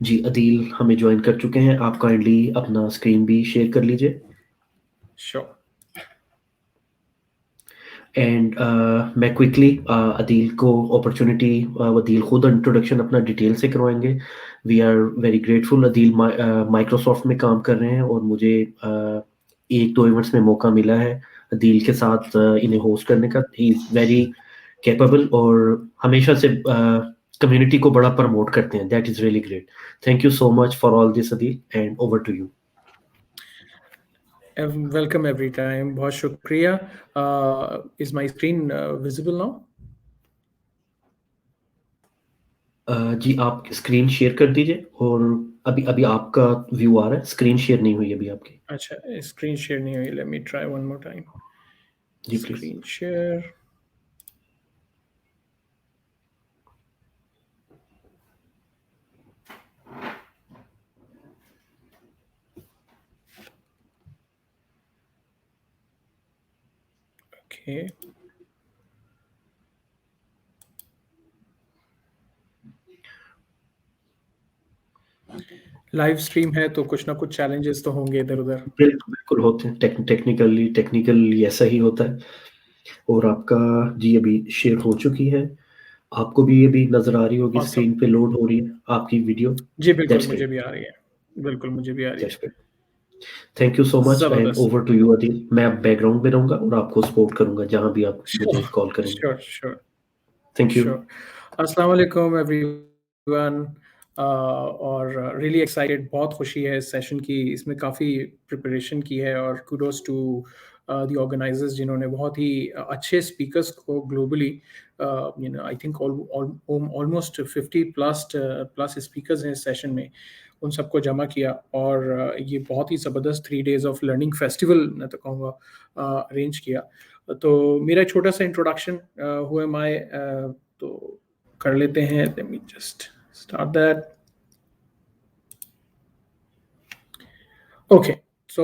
जी, अदील हमें ज्वाइन कर चुके हैं। आप काइंडली अपना स्क्रीन भी शेयर कर लीजिए। Sure. एंड मैं क्विकली अदील को अपॉर्चुनिटी, अदील खुद इंट्रोडक्शन अपना डिटेल से करवाएंगे। We are very grateful. Adeel Microsoft में काम कर रहे हैं और मुझे एक दो इवेंट्स में मौका मिला है अदील के साथ इन्हें होस्ट करने का। ही इज़ वेरी कैपेबल और हमेशा से कम्युनिटी को बड़ा प्रमोट करते हैं। That is really great. Thank you so much for all this Adeel, and over to you. Welcome every time. बहुत शुक्रिया. Is my screen visible now? जी, आप स्क्रीन शेयर कर दीजिए। और अभी अभी आपका व्यू आ रहा है, स्क्रीन शेयर नहीं हुई अभी आपकी। अच्छा, screen share नहीं हुई. Let me try one more time. जी please. Screen share. Okay. Live stream है तो कुछ ना कुछ चैलेंजेस तो होंगे इधर उधर. बिल्कुल बिल्कुल होते हैं, टेक्निकली ऐसा ही होता है। और आपका जी अभी शेयर हो चुकी है। आपको भी अभी नजर आ रही होगी, Awesome. स्क्रीन पे लोड हो रही है आपकी वीडियो। जी बिल्कुल दैट्स मुझे ग्रेट। भी आ रही है. बिल्कुल मुझे भी आ रही दैट्स है. Great. Thank you so much, and जबरदस्त. Over to you Adil. मैं अब बैकग्राउंड में रहूंगा और आपको सपोर्ट करूंगा जहां भी आप मुझे Sure. कॉल करेंगे। Sure. Sure. Thank you. Sure. अस्सलाम वालेकुम एवरीवन. और रियली एक्साइटेड, बहुत खुशी है इस सेशन की. इसमें काफ़ी प्रिपरेशन की है और कुडोस टू द ऑर्गेनाइजर्स जिन्होंने बहुत ही अच्छे स्पीकर्स को globally, I think almost 50 plus speakers हैं इस सेशन में, उन सबको जमा किया. और ये बहुत ही ज़बरदस्त 3 days ऑफ लर्निंग फेस्टिवल मैं तो कहूँगा अरेंज किया. तो मेरा छोटा सा इंट्रोडक्शन हुआ माय, तो कर लेते हैं. Let me just start that. Okay. So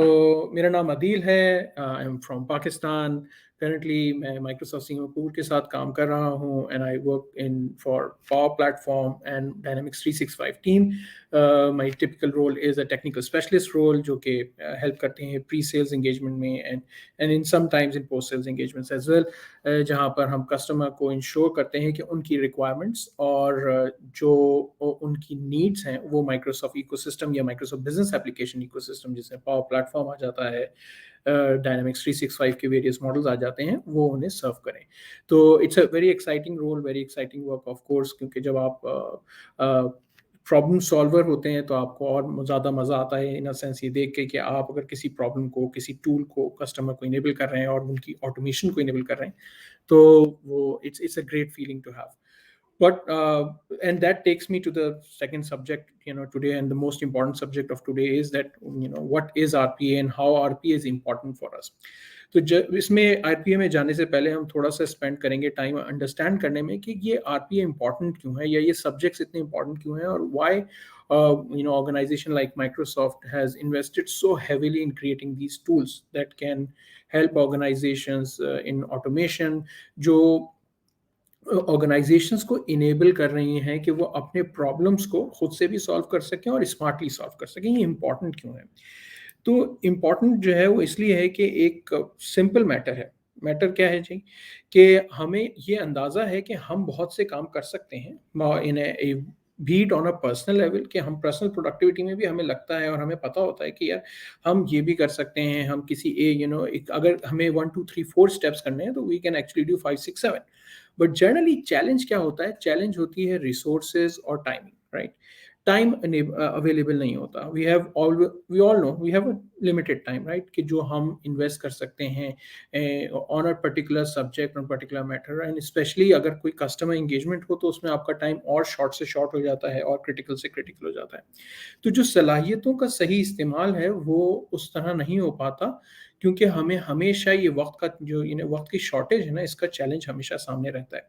मेरा नाम अदील है. I am from Pakistan. Currently मैं माइक्रोसॉफ्ट सिंगापुर के साथ काम कर रहा हूँ and I work in for power platform and Dynamics 365 team. My typical role is a technical specialist role जो कि हेल्प करते हैं प्री सेल्स एंगेजमेंट में and in some times in post sales engagements as well, जहाँ पर हम customer को ensure करते हैं कि उनकी रिक्वायरमेंट्स और जो उनकी नीड्स हैं वो माइक्रोसॉफ्ट इकोसिस्टम या माइक्रोसॉफ्ट बिजनेस एप्लीकेशन इकोसिस्टम, जिसमें पावर प्लेटफॉर्म आ जाता है, डायनामिक्स 365 के वेरियस मॉडल्स आ जाते हैं, वो उन्हें सर्व करें. तो it's a very exciting role, very exciting work of course, क्योंकि जब आप प्रॉब्लम सॉल्वर होते हैं तो आपको और ज़्यादा मज़ा आता है इन अ सेंस ये देख के कि आप अगर किसी प्रॉब्लम को, किसी टूल को कस्टमर को इनेबल कर रहे हैं और उनकी ऑटोमेशन को इनेबल कर रहे हैं, तो वो it's a great feeling to have. But and that takes me to the second subject, today, and the most important subject of today is that, what is RPA and how RPA is important for us. तो इसमें RPA में जाने से पहले हम थोड़ा सा spend करेंगे टाइम अंडरस्टैंड करने में कि ये आरपीए इंपॉर्टेंट क्यों है या ये सब्जेक्ट्स इतने इंपॉर्टेंट क्यों हैं, और why organization like Microsoft has invested so heavily in creating these tools that can help organizations in automation, जो ऑर्गेनाइजेशंस को इनेबल कर रही हैं कि वो अपने प्रॉब्लम्स को खुद से भी सॉल्व कर सकें और स्मार्टली सॉल्व कर सकें. ये इंपॉर्टेंट क्यों है? तो इम्पॉर्टेंट जो है वो इसलिए है कि एक सिंपल मैटर है. मैटर क्या है जी? कि हमें ये अंदाज़ा है कि हम बहुत से काम कर सकते हैं in a B it on a personal level, कि हम पर्सनल प्रोडक्टिविटी में भी हमें लगता है और हमें पता होता है कि यार हम ये भी कर सकते हैं. हम किसी एक अगर हमें 1 2 3 4 स्टेप्स करने हैं तो we can actually do 5 6 7. But generally challenge क्या होता है? चैलेंज होती है रिसोर्सेज और टाइमिंग, राइट? टाइम अवेलेबल नहीं होता. We all know we have a limited time, right? कि जो हम इन्वेस्ट कर सकते हैं on a particular subject, on particular matter, and specially अगर कोई कस्टमर इंगेजमेंट हो तो उसमें आपका टाइम और शॉर्ट से शॉर्ट हो जाता है और क्रिटिकल से क्रिटिकल हो जाता है. तो जो सलाहियतों का सही इस्तेमाल है वो उस तरह नहीं हो पाता क्योंकि हमें हमेशा ये वक्त का जो वक्त की शॉर्टेज है ना, इसका चैलेंज हमेशा सामने रहता है।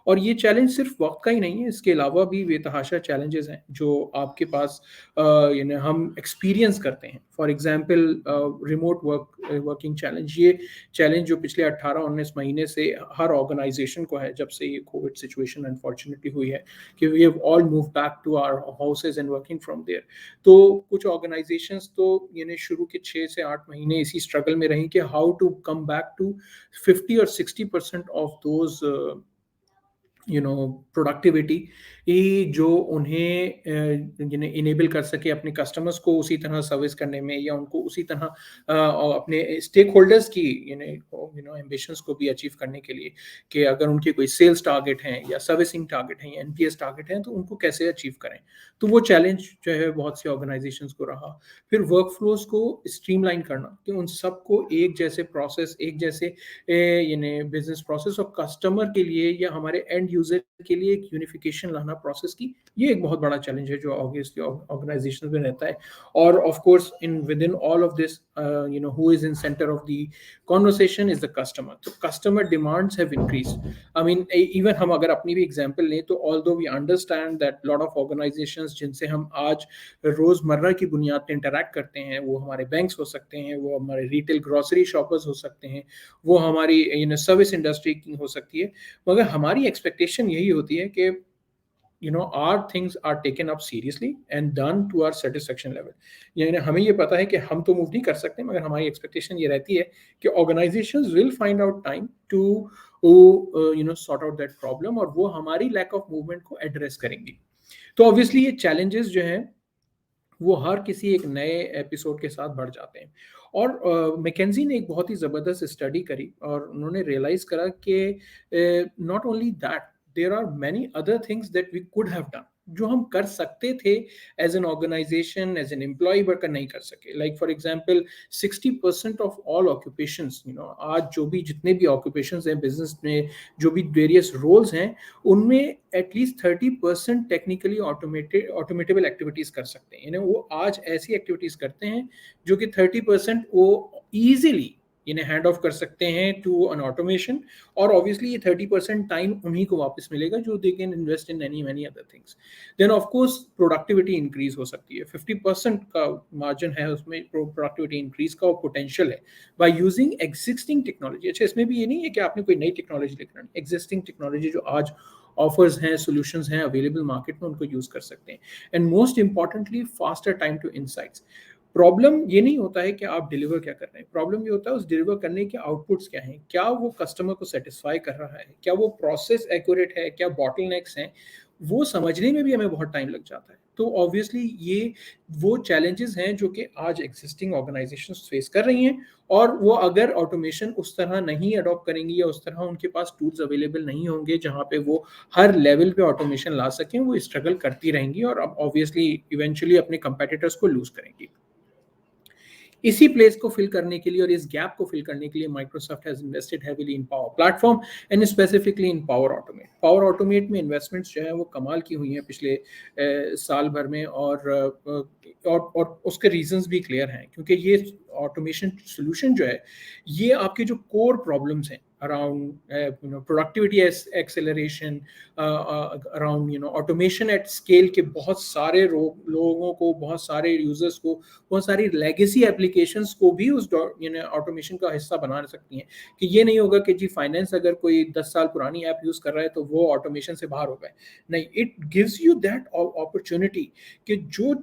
और ये चैलेंज सिर्फ वक्त का ही नहीं है, इसके अलावा भी बेतहाशा चैलेंजेस हैं जो आपके पास हम एक्सपीरियंस करते हैं। For example remote working challenge, ये चैलेंज जो पिछले 18-19 महीने से हर ऑर्गेनाइजेशन को है, जब से ये कोविड सिचुएशन अनफॉर्चुनेटली हुई है, कि we have all move back to our houses and working from there. तो कुछ ऑर्गेनाइजेशंस तो शुरू के 6 से 8 महीने इसी स्ट्रगल में रही कि how to come back to 50 और 60% ऑफ दोज प्रोडक्टिविटी, ये जो उन्हें इनेबल कर सके अपने कस्टमर्स को उसी तरह सर्विस करने में, या उनको उसी तरह और अपने स्टेक होल्डर्स की एम्बिशंस को भी अचीव करने के लिए, कि अगर उनके कोई सेल्स टारगेट हैं या सर्विसिंग टारगेट हैं या एनपीएस टारगेट हैं, तो उनको कैसे अचीव करें। तो वो चैलेंज जो है बहुत सी ऑर्गेनाइजेशंस को रहा। फिर वर्क फ्लोज को स्ट्रीमलाइन करना, कि उन सबको एक जैसे प्रोसेस, एक जैसे बिजनेस प्रोसेस, और कस्टमर के लिए या हमारे एंड यूजर के लिए एक यूनिफिकेशन लाना प्रोसेस की, ये एक बहुत बड़ा चैलेंज है जो ऑब्वियसली ऑर्गेनाइजेशन में रहता है। और of course in with in all of this who is in center of the conversation is the customer. तो customer demands have increased. I mean even हम अगर अपनी भी एग्जांपल लें, तो although we understand that lot of organizations जिनसे हम आज रोजमर्रा की बुनियाद पर इंटरैक्ट करते हैं, वो हमारे बैंक्स हो सकते हैं, वो हमारे रिटेल ग्रोसरी शॉपर्स हो सकते हैं, वो हमारी सर्विस इंडस्ट्री की हो सकती है, मगर हमारी एक्सपेक्टेशन यही होती है कि our things are taken up seriously and done to our satisfaction level। हमें ये पता है कि हम तो मूव नहीं कर सकते, मगर हमारी एक्सपेक्टेशन ये रहती है कि organisations will find out time to sort out that problem, और वो हमारी लैक ऑफ मूवमेंट को एड्रेस करेंगी। तो ऑब्वियसली ये चैलेंजेस जो हैं वो हर किसी एक नए एपिसोड के साथ बढ़ जाते हैं। और मैकेंजी ने एक बहुत ही ज़बरदस्त स्टडी करी, और उन्होंने रियलाइज़ करा कि not only that, there are many other things that we could have done, जो हम कर सकते थे as an organisation, as an employee, but नहीं कर सके। Like for example 60% of all occupations, आज जो भी जितने भी ऑक्यूपेशंस हैं बिजनेस में, जो भी वेरियस रोल्स हैं, उनमें एटलीस्ट 30% टेक्निकली ऑटोमेटेबल एक्टिविटीज कर सकते हैं। वो आज ऐसी एक्टिविटीज करते हैं जो कि 30% वो इजीली हैंड ऑफ कर सकते हैं टू एन ऑटोमेशन, और ऑब्वियसली ये 30% टाइम उन्हीं को वापस मिलेगा जो they can invest in many other things. Then of course productivity increase हो सकती है। 50% का मार्जिन है उसमें, प्रोडक्टिविटी इंक्रीज का पोटेंशियल है बाय यूजिंग एग्जिस्टिंग टेक्नोलॉजी। अच्छा, इसमें भी ये नहीं है कि आपने कोई नई टेक्नोलॉजी लेकर, एग्जिस्टिंग टेक्नोलॉजी जो आज ऑफर्स हैं, सॉल्यूशंस हैं अवेलेबल मार्केट में, उनको यूज कर सकते हैं। And most importantly faster time to insights. Problem ये नहीं होता है कि आप डिलीवर क्या कर रहे हैं, प्रॉब्लम ये होता है उस डिलीवर करने के आउटपुट्स क्या हैं, क्या वो कस्टमर को सेटिस्फाई कर रहा है, क्या वो प्रोसेस एक्यूरेट है, क्या बॉटलनेक्स हैं, वो समझने में भी हमें बहुत टाइम लग जाता है। तो ऑब्वियसली ये वो चैलेंजेस हैं जो कि आज एग्जिस्टिंग ऑर्गेनाइजेशंस फेस कर रही हैं, और वो अगर ऑटोमेशन उस तरह नहीं अडॉप्ट करेंगी, या उस तरह उनके पास टूल्स अवेलेबल नहीं होंगे जहां पे वो हर लेवल पे ऑटोमेशन ला सकें, वो स्ट्रगल करती रहेंगी और अब ऑब्वियसली इवेंचुअली अपने कंपेटिटर्स को लूज करेंगी। इसी प्लेस को फिल करने के लिए और इस गैप को फिल करने के लिए Microsoft has invested heavily in power platform and specifically in power automate. Power automate में इन्वेस्टमेंट्स जो है वो कमाल की हुई हैं पिछले साल भर में, और उसके रीजंस भी क्लियर हैं, क्योंकि ये ऑटोमेशन सोल्यूशन जो है ये आपके जो कोर प्रॉब्लम्स हैं around productivity acceleration, around automation at scale के बहुत सारे लोगों को, बहुत सारे यूजर्स को, बहुत सारी लेगेसी एप्लीकेशंस को भी उस ऑटोमेशन का हिस्सा बना सकती हैं। कि ये नहीं होगा कि जी फाइनेंस अगर कोई 10 साल पुरानी ऐप यूज कर रहा है तो वो ऑटोमेशन से बाहर हो गए, नहीं, it gives you that opportunity कि जो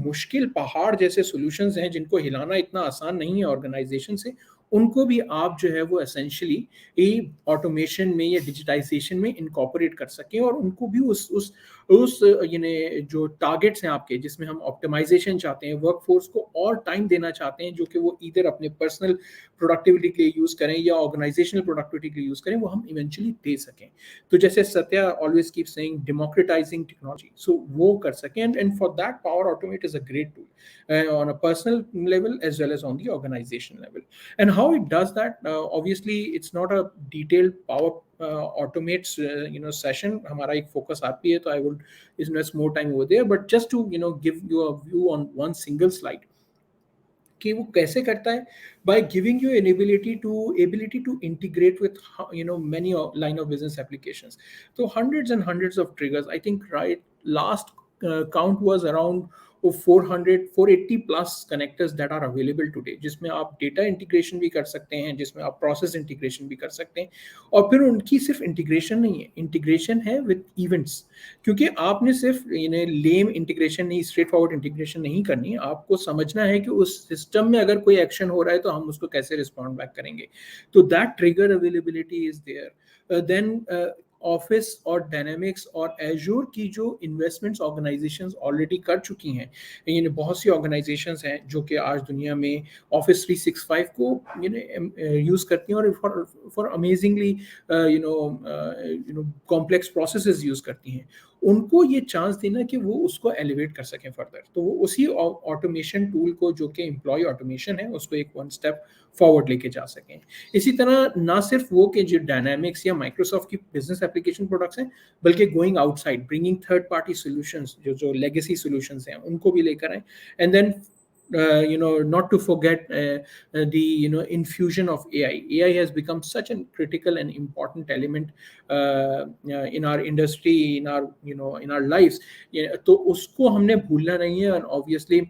मुश्किल पहाड़ जैसे सॉल्यूशंस हैं जिनको हिलाना इतना आसान नहीं है ऑर्गेनाइजेशन से, उनको भी आप जो है वो एसेंशियली ऑटोमेशन में या डिजिटाइजेशन में इनकॉर्पोरेट कर सकें, और उनको भी उस जो टारगेट्स हैं आपके, जिसमें हम ऑप्टिमाइजेशन चाहते हैं, वर्कफोर्स को और टाइम देना चाहते हैं, जो कि वो इधर अपने पर्सनल प्रोडक्टिविटी के लिए यूज करें या ऑर्गेनाइजेशनल प्रोडक्टिविटी के लिए यूज करें, वो हम इवेंचुअली दे सकें। तो जैसे Satya always keep saying democratizing technology, so वो कर सकें, and for that Power Automate is a great tool on a personal level as well as on the organization level. And how it does that, obviously it's not a detailed power automates session, हमारा एक focus RP है, तो I would invest more time over there, but just to give you a view on one single slide कि वो कैसे करता है, by giving you an ability to integrate with many line of business applications. So hundreds and hundreds of triggers. I think right last count was around 480 plus connectors that are available today, जिसमें आप data integration भी कर सकते हैं, जिसमें आप process integration भी कर सकते हैं, और फिर उनकी सिर्फ इंटीग्रेशन नहीं है, इंटीग्रेशन है विद इवेंट्स, क्योंकि आपने सिर्फ लेम इंटीग्रेशन नहीं, स्ट्रेट फॉरवर्ड इंटीग्रेशन नहीं करनी है, आपको समझना है कि उस सिस्टम में अगर कोई एक्शन हो रहा है तो हम उसको कैसे रिस्पॉन्ड बैक करेंगे। तो that trigger availability is there. Then office और डायनेमिक्स और एजूर की जो इन्वेस्टमेंट्स ऑर्गेनाइजेशंस ऑलरेडी कर चुकी हैं, यानी बहुत सी ऑर्गेनाइजेशंस हैं जो कि आज दुनिया में ऑफिस 365 को यूज़ करती हैं और for amazingly complex processes use करती हैं, उनको ये चांस देना कि वो उसको एलिवेट कर सकें फर्दर। तो वो उसी ऑटोमेशन टूल को जो कि एम्प्लॉय ऑटोमेशन है उसको एक वन स्टेप फॉरवर्ड लेके जा सकें। इसी तरह ना सिर्फ वो कि जो डायनामिक्स या माइक्रोसॉफ्ट की बिजनेस एप्लीकेशन प्रोडक्ट्स हैं, बल्कि going outside, bringing third party solutions, जो लेगेसी सॉल्यूशंस हैं उनको भी लेकर आए, and then not to forget the infusion of AI. AI has become such a critical and important element in our industry, in our in our lives. तो उसको हमने भूलना नहीं है, and obviously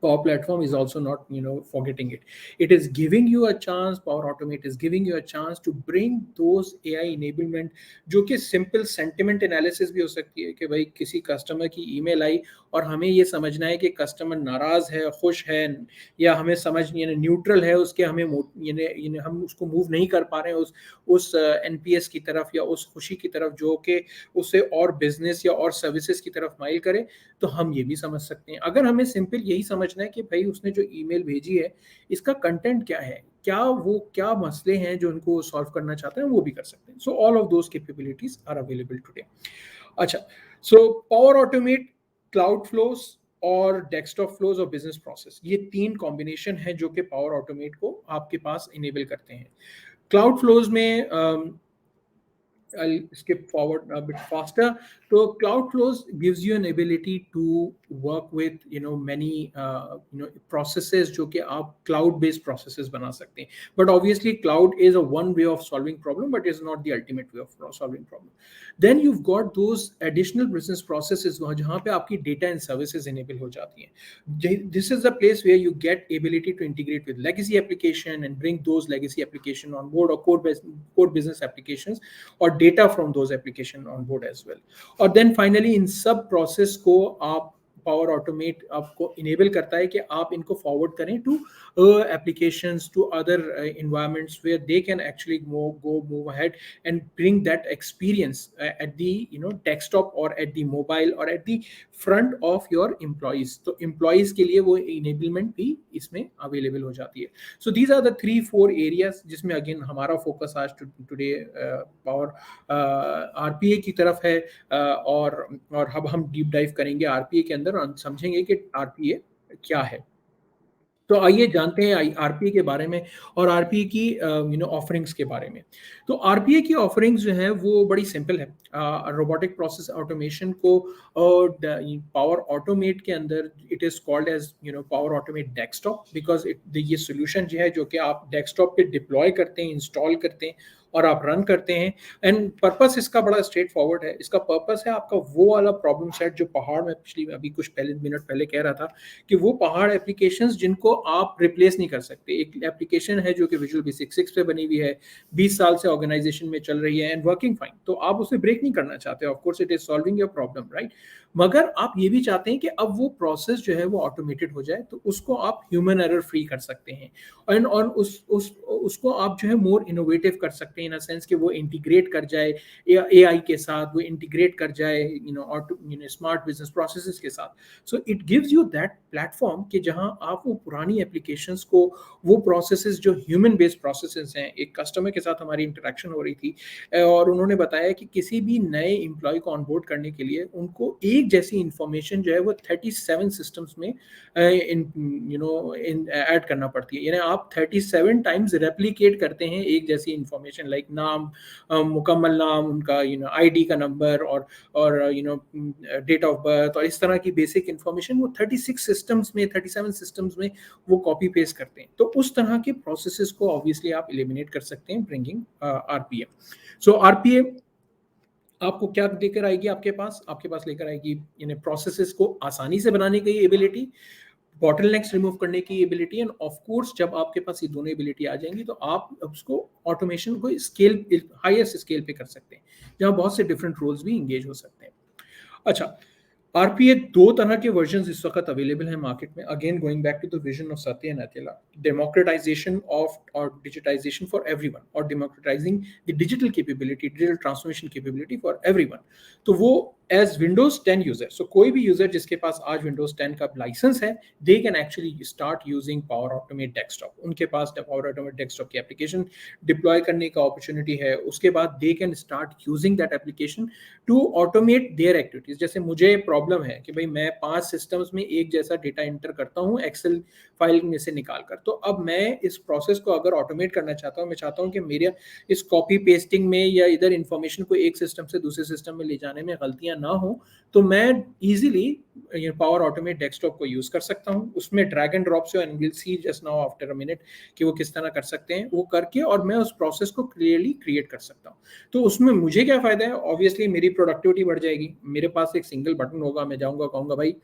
Power Platform is also not forgetting it. It is giving you a chance, Power Automate is giving you a chance to bring those AI enablement, जो कि simple sentiment analysis भी हो सकती है कि भाई किसी कस्टमर की ईमेल आई और हमें ये समझना है कि कस्टमर नाराज है, खुश है, या हमें समझ न्यूट्रल है, उसके हमें हम उसको मूव नहीं कर पा रहे हैं उस NPS की तरफ या उस खुशी की तरफ जो कि उसे और बिजनेस या और सर्विसेज की तरफ माइल करे, तो हम ये भी समझ सकते हैं। अगर हमें सिंपल यही समझना है कि भाई उसने जो ईमेल भेजी है इसका कंटेंट क्या है, क्या मसले हैं जो उनको सॉल्व करना चाहते हैं, वो भी कर सकते हैं। So all of those capabilities are available today. अच्छा, so Power Automate, cloud flows और डेस्कटॉप फ्लोज और बिजनेस प्रोसेस, ये 3 कॉम्बिनेशन है जो कि पावर ऑटोमेट को आपके पास इनेबल करते हैं। क्लाउड फ्लोज में I'll skip forward a bit faster. So cloud flows gives you an ability to work with many processes जो कि आप cloud based processes बना सकते हैं, but obviously cloud is a one way of solving problem, but is not the ultimate way of solving problem. Then you've got those additional business processes जहाँ पे आपकी data and services enable हो जाती हैं। This is the place where you get ability to integrate with legacy application and bring those legacy application on board, or core business applications or data from those application on board as well. और then finally इन सब process को आप power automate आपको enable करता है कि आप इनको फॉरवर्ड करें to applications, to other environments where they can actually move ahead and bring that experience at the desktop or at the mobile or at the front of your employees. तो employees के लिए वो enablement भी इसमें available हो जाती है। So these are the 3-4 areas जिसमें again हमारा focus आज today पावर RPA की तरफ है, और अब हम डीप डाइव करेंगे RPA के अंदर और समझेंगे कि RPA क्या है। तो आइए जानते हैं RPA के बारे में और RPA की ऑफरिंग्स के बारे में। तो RPA की ऑफरिंग्स जो है वो बड़ी सिंपल है। रोबोटिक प्रोसेस ऑटोमेशन को पावर ऑटोमेट के अंदर it is called as Power Automate Desktop, because ये सोल्यूशन जो है जो कि आप डेस्कटॉप पे डिप्लॉय करते हैं, इंस्टॉल करते हैं और आप रन करते हैं। एंड पर्पस इसका बड़ा स्ट्रेट फॉरवर्ड है। इसका पर्पस है आपका वो वाला प्रॉब्लम सेट जो पहाड़ में अभी कुछ मिनट पहले कह रहा था कि वो पहाड़ एप्लीकेशंस जिनको आप रिप्लेस नहीं कर सकते। एक एप्लीकेशन है जो कि विजुअल बेसिक 6 पे बनी हुई है, 20 साल से ऑर्गेनाइजेशन में चल रही है एंड वर्किंग फाइन, तो आप उसे ब्रेक नहीं करना चाहते। Of course it is solving your problem, right, मगर आप ये भी चाहते हैं कि अब वो प्रोसेस जो है वो ऑटोमेटेड हो जाए, तो उसको आप ह्यूमन एरर फ्री कर सकते हैं एंड और उसको आप जो है मोर इनोवेटिव कर सकते हैं इन अ सेंस कि वो इंटीग्रेट कर जाए AI के साथ, वो इंटीग्रेट कर जाए स्मार्ट बिजनेस प्रोसेसेस के साथ। So it gives you that platform कि जहां आप वो पुरानी एप्लीकेशंस को, वो प्रोसेसेस जो ह्यूमन बेस्ड प्रोसेसेस हैं, एक कस्टमर के साथ हमारी इंटरेक्शन हो रही थी और उन्होंने बताया कि किसी भी नए एम्प्लॉय को ऑनबोर्ड करने के लिए उनको एक जैसी इंफॉर्मेशन जो है वो 37 सिस्टम्स में ऐड करना पड़ती है। यानी आप 37 टाइम्स रेप्लिकेट करते हैं एक जैसी इंफॉर्मेशन, लाइक नाम, मुकम्मल नाम, उनका आईडी का नंबर और डेट ऑफ बर्थ और इस तरह की बेसिक इंफॉर्मेशन वो 37 सिस्टम्स में वो कॉपी पेस्ट करते हैं। तो उस तरह के प्रोसेसेस को ऑब्वियसली आप एलिमिनेट कर सकते हैं ब्रिंगिंग आरपीए। सो आरपीए आपको क्या लेकर आएगी, आपके पास लेकर आएगी प्रोसेसेस को आसानी से बनाने की एबिलिटी, बॉटलनेक्स रिमूव करने की एबिलिटी, एंड ऑफ कोर्स जब आपके पास ये दोनों एबिलिटी आ जाएंगी तो आप उसको ऑटोमेशन को स्केल, हाईएस्ट स्केल पे कर सकते हैं, जहां बहुत से डिफरेंट रोल्स भी इंगेज हो सकते हैं। अच्छा, आरपीए दो तरह के वर्जन इस वक्त अवेलेबल है मार्केट में। Again going back to the vision of Satya and अकेला, डेमोक्रेटाइजेशन ऑफ और डिजिटाइजेशन फॉर एवरीवन, और democratizing the digital capability, digital transformation capability for everyone. तो वो एज विंडोज 10 यूजर, सो कोई भी यूजर जिसके पास आज विंडोज 10 का लाइसेंस है, they can actually start using Power Automate Desktop. उनके पास पावर ऑटोमेट डेस्कटॉप की एप्लीकेशन डिप्लॉय करने का अपॉर्चुनिटी है। उसके बाद they can start using that application to automate their activities. जैसे मुझे प्रॉब्लम है कि भाई मैं 5 सिस्टम्स में एक जैसा डेटा एंटर करता हूँ एक्सेल फाइल में से निकाल कर, तो अब मैं इस प्रोसेस को अगर ऑटोमेट करना चाहता हूँ, मैं चाहता हूँ कि मेरे इस कॉपी पेस्टिंग में या इधर इंफॉर्मेशन को एक सिस्टम से दूसरे सिस्टम में ले जाने में गलतियां ना हो, तो मैं इजीली पावर ऑटोमेट डेस्कटॉप को यूज कर सकता हूँ। उसमें ड्रैग एंड ड्रॉप से, and will C just now after a minute कि वो किस तरह कर सकते हैं, वो करके और मैं उस प्रोसेस को क्लियरली क्रिएट कर सकता हूँ। तो उसमें मुझे क्या फायदा है, ऑब्वियसली मेरी प्रोडक्टिविटी बढ़ जाएगी। मेरे पास एक सिंगल बटन होगा, मैं जाऊंगा कहूंगा भाई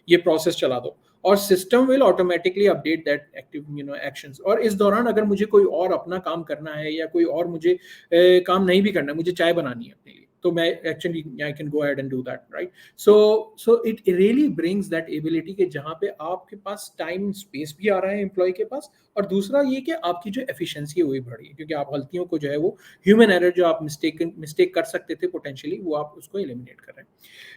ये प्रोसेस चला दो, और system will automatically update that active actions. और इस दौरान अगर मुझे कोई और अपना काम करना है या कोई और मुझे काम नहीं भी करना है, मुझे चाय बनानी है अपने लिए, तो मैं actually I can go ahead and do that, right. So it really brings that ability के जहां पे आपके पास टाइम स्पेस भी आ रहा है एम्प्लॉय के पास, और दूसरा ये कि आपकी जो एफिशिएंसी है वो भी बढ़ रही है, क्योंकि आप गलतियों को जो है वो ह्यूमन एरर जो आप मिस्टेक कर सकते थे पोटेंशियली, वो आप उसको एलिमिनेट कर रहे हैं।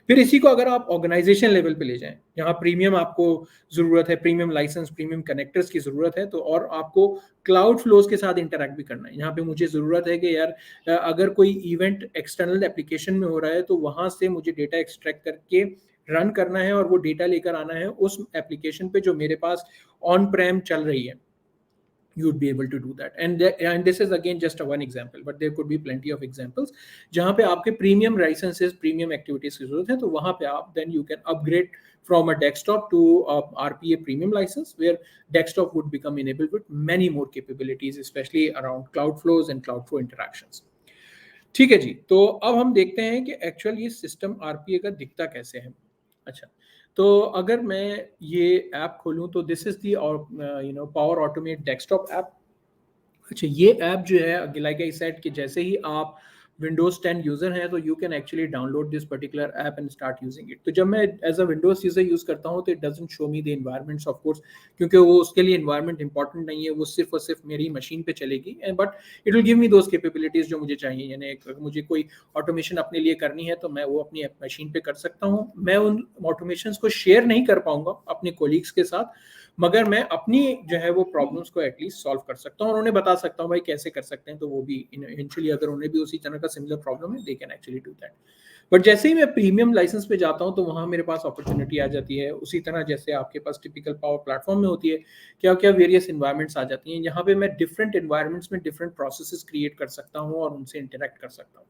फिर इसी को अगर आप ऑर्गेनाइजेशन लेवल पे ले जाएं, यहाँ प्रीमियम आपको जरूरत है, प्रीमियम लाइसेंस, प्रीमियम कनेक्टर्स की जरूरत है, तो और आपको क्लाउड फ्लोज के साथ इंटरैक्ट भी करना है। यहाँ पे मुझे जरूरत है कि यार अगर कोई इवेंट एक्सटर्नल एप्लीकेशन में हो रहा है तो वहां से मुझे डेटा एक्सट्रैक्ट करके रन करना है और वो डेटा लेकर आना है उस एप्लीकेशन पे जो मेरे पास ऑन प्रेम चल रही है। You would be able to do that, and this is again just a one example, but there could be plenty of examples जहां पे आपके प्रीमियम लाइसेंसेस, प्रीमियम एक्टिविटीज की जरूरत है, तो वहां पे आप then you can upgrade from a desktop to a RPA premium license, where desktop would become enabled with many more capabilities, especially around cloud flows and cloud flow interactions। ठीक है जी, तो अब हम देखते हैं कि एक्चुअल ये सिस्टम आरपीए का दिखता कैसे है। अच्छा, तो अगर मैं ये ऐप खोलूं तो दिस इज दी और पावर ऑटोमेट डेस्कटॉप ऐप। अच्छा, ये ऐप जो है लाइक आई सेड कि जैसे ही आप विंडोज 10 यूजर हैं तो you can actually download this particular app and start using it. तो जब मैं as a Windows user use करता हूँ तो it doesn't show me the environments of course, क्योंकि वो उसके लिए एनवायरनमेंट इंपॉर्टेंट नहीं है, वो सिर्फ और सिर्फ मेरी मशीन पे चलेगी, but it will give me those capabilities जो मुझे चाहिए। यानी अगर मुझे कोई ऑटोमेशन अपने लिए करनी है तो मैं वो अपनी मशीन पे कर सकता हूँ। मैं उन ऑटोमेशन को शेयर नहीं कर पाऊंगा अपने कोलीग्स के साथ, मगर मैं अपनी जो है वो प्रॉब्लम्स को एटलीस्ट सॉल्व कर सकता हूँ और उन्हें बता सकता हूँ भाई कैसे कर सकते हैं। तो वो भी इवेंचुअली अगर उन्हें भी उसी तरह का सिमिलर प्रॉब्लम है, they can actually do that. But जैसे ही मैं प्रीमियम लाइसेंस पे जाता हूँ तो वहाँ मेरे पास अपॉर्चुनिटी आ जाती है, उसी तरह जैसे आपके पास टिपिकल पावर प्लेटफॉर्म में होती है, क्या क्या वेरियस इन्वायरमेंट्स आ जाती हैं। यहाँ पे मैं डिफरेंट इन्वायरमेंट्स में डिफरेंट प्रोसेसेस क्रिएट कर सकता हूँ और उनसे इंटरेक्ट कर सकता हूँ।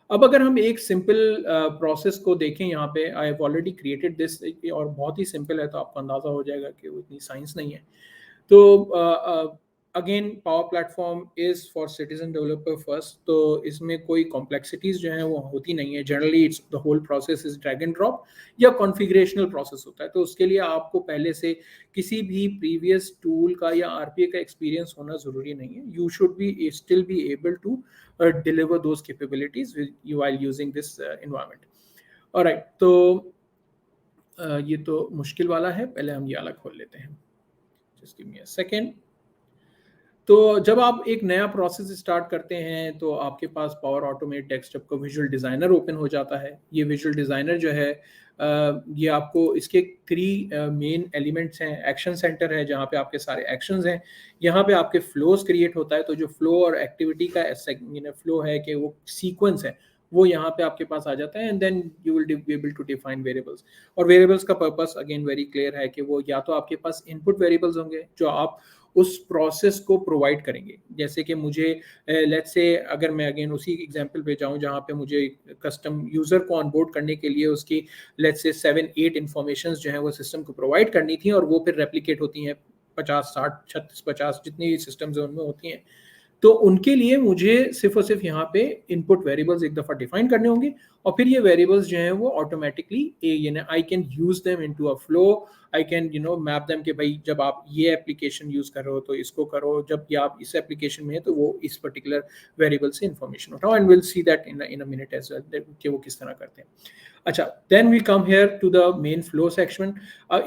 अब अगर हम एक सिंपल प्रोसेस को देखें, यहाँ पे I have already created this, और बहुत ही सिंपल है तो आपको अंदाजा हो जाएगा कि वो इतनी साइंस नहीं है। तो again power platform is for citizen developer first, तो इसमें कोई कॉम्प्लेक्सिटीज जो है वो होती नहीं है। Generally it's the whole process is drag and drop या कॉन्फ़िगरेशनल प्रोसेस होता है, तो उसके लिए आपको पहले से किसी भी प्रीवियस टूल का या आरपीए का एक्सपीरियंस होना जरूरी नहीं है। You should be still be able to deliver those capabilities while using this environment. Alright, तो ये तो मुश्किल वाला है, पहले हम ये अलग खोल लेते हैं। Just give me a second. तो जब आप एक नया प्रोसेस स्टार्ट करते हैं तो आपके पास पावर ऑटोमेट डेस्कटॉप का विजुअल डिज़ाइनर ओपन हो जाता है। ये विजुअल डिज़ाइनर जो है ये आपको इसके 3 मेन एलिमेंट्स हैं। एक्शन सेंटर है जहाँ पे आपके सारे एक्शंस हैं, यहाँ पे आपके फ्लोज क्रिएट होता है। तो जो फ्लो और एक्टिविटी का फ्लो है कि वो सीक्वेंस है वो यहाँ पे आपके पास आ जाता है, and then you will be able to define variables. और वेरिएबल्स का पर्पस अगेन वेरी क्लियर है कि वो या तो आपके पास इनपुट वेरिएबल्स होंगे जो आप उस प्रोसेस को प्रोवाइड करेंगे। जैसे कि मुझे लेट्स से अगर मैं अगेन उसी एग्जांपल पे जाऊं जहां पे मुझे कस्टम यूजर को ऑनबोर्ड करने के लिए उसकी लेट्स से 7-8 इंफॉर्मेशंस जो है वो सिस्टम को प्रोवाइड करनी थी, और वो फिर रेप्लिकेट होती हैं 50, 60, 36, 50 जितनी भी सिस्टम्स उनमें होती हैं। तो उनके लिए मुझे सिर्फ और सिर्फ यहाँ पे इनपुट वेरिएबल्स एक दफ़ा डिफाइन करने होंगे, और फिर ये वेरिएबल्स जो हैं वो automatically I can use them into a flow, I can map them कि भाई जब आप ये एप्लीकेशन यूज कर रहे हो तो इसको करो, जब ये आप इस एप्लीकेशन में है तो वो इस पर्टिकुलर वेरिएबल से इन्फॉर्मेशन उठाओ, and will see that in a minute as well कि वो किस तरह करते हैं। अच्छा, then we come here to the main flow section.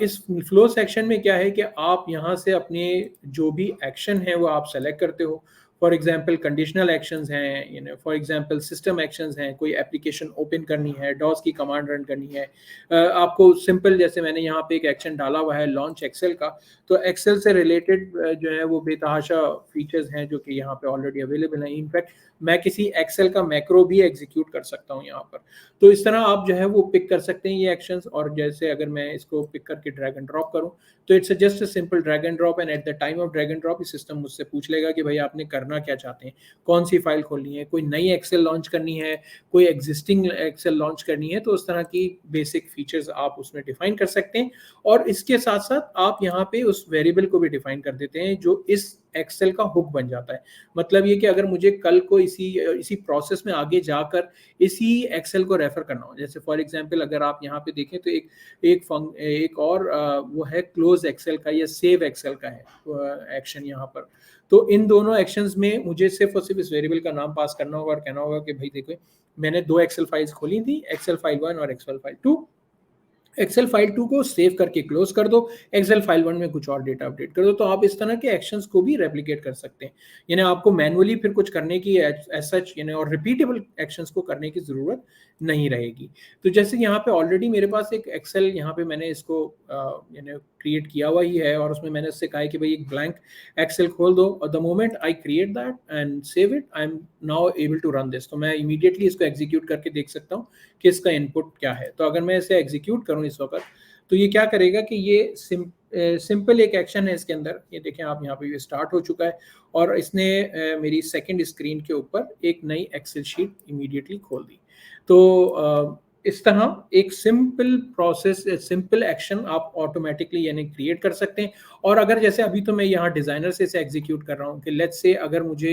इस फ्लो सेक्शन में क्या है कि आप यहाँ से अपने जो भी एक्शन है वो आप सेलेक्ट करते हो। फॉर एग्जाम्पल कंडीशनल एक्शंस हैं, फॉर एग्जाम्पल सिस्टम एक्शंस हैं, कोई एप्लीकेशन ओपन करनी है, डॉस की कमांड रन करनी है, आपको सिंपल जैसे मैंने यहाँ पे एक एक्शन डाला हुआ है लॉन्च एक्सेल का, तो एक्सेल से रिलेटेड जो है वो बेतहाशा फीचर्स हैं जो कि यहाँ पे ऑलरेडी अवेलेबल हैं। इनफैक्ट मैं किसी एक्सेल का मैक्रो भी एग्जीक्यूट कर सकता हूँ यहाँ पर। तो इस तरह आप जो है वो पिक कर सकते हैं ये एक्शंस, और जैसे अगर मैं इसको पिक करके ड्रैग एंड ड्रॉप करूँ तो it's just a simple drag and drop, and at the time of drag and drop system मुझसे पूछ लेगा कि भाई आपने करना क्या चाहते हैं, कौन सी फाइल खोलनी है, कोई नई एक्सेल लॉन्च करनी है, कोई एग्जिस्टिंग एक्सेल लॉन्च करनी है। तो उस तरह की बेसिक फीचर्स आप उसमें डिफाइन कर सकते हैं, और इसके साथ साथ आप यहाँ पे उस वेरिएबल को भी डिफाइन कर देते हैं जो इस एक्सेल का हुक बन जाता है। मतलब ये कि अगर मुझे कल को इसी प्रोसेस में आगे जाकर इसी एक्सेल को रेफर करना हो, जैसे फॉर एग्जांपल अगर आप यहाँ पे देखें तो एक और वो है क्लोज एक्सेल का या सेव एक्सेल का है एक्शन यहाँ पर। तो इन दोनों एक्शंस में मुझे सिर्फ और सिर्फ इस वेरिएबल का नाम पास करना होगा और कहना होगा कि भाई देखो मैंने 2 एक्सेल फाइल्स खोली थी, एक्सेल फाइल 1 और एक्सेल फाइल 2। एक्सेल फाइल 2 को सेव करके क्लोज कर दो, एक्सेल फाइल 1 में कुछ और डेटा अपडेट कर दो। तो आप इस तरह के एक्शंस को भी रेप्लिकेट कर सकते हैं, यानी आपको मैनुअली फिर कुछ करने की एज सच और रिपीटेबल एक्शंस को करने की जरूरत नहीं रहेगी। तो जैसे यहाँ पे ऑलरेडी मेरे पास एक एक्सेल यहाँ पे मैंने इसको क्रिएट किया हुआ ही है, और उसमें मैंने उससे कहा है कि भाई एक ब्लैंक एक्सेल खोल दो, और the moment I create that and save it I am now able to run this. तो मैं इमीडिएटली इसको एग्जीक्यूट करके देख सकता हूँ कि इसका इनपुट क्या है। तो अगर मैं इसे एग्जीक्यूट करूँ इस वक्त, तो ये क्या करेगा कि ये सिंपल एक एक्शन है इसके अंदर। ये देखें आप यहाँ पे ये स्टार्ट हो चुका है, और इसने मेरी सेकंड स्क्रीन के ऊपर एक नई एक्सेल शीट इमीडिएटली खोल दी। तो इस तरह एक सिंपल प्रोसेस, सिंपल एक्शन आप ऑटोमेटिकली यानी क्रिएट कर सकते हैं। और अगर जैसे अभी तो मैं यहाँ डिज़ाइनर से इसे एग्जीक्यूट कर रहा हूँ कि लेट्स से अगर मुझे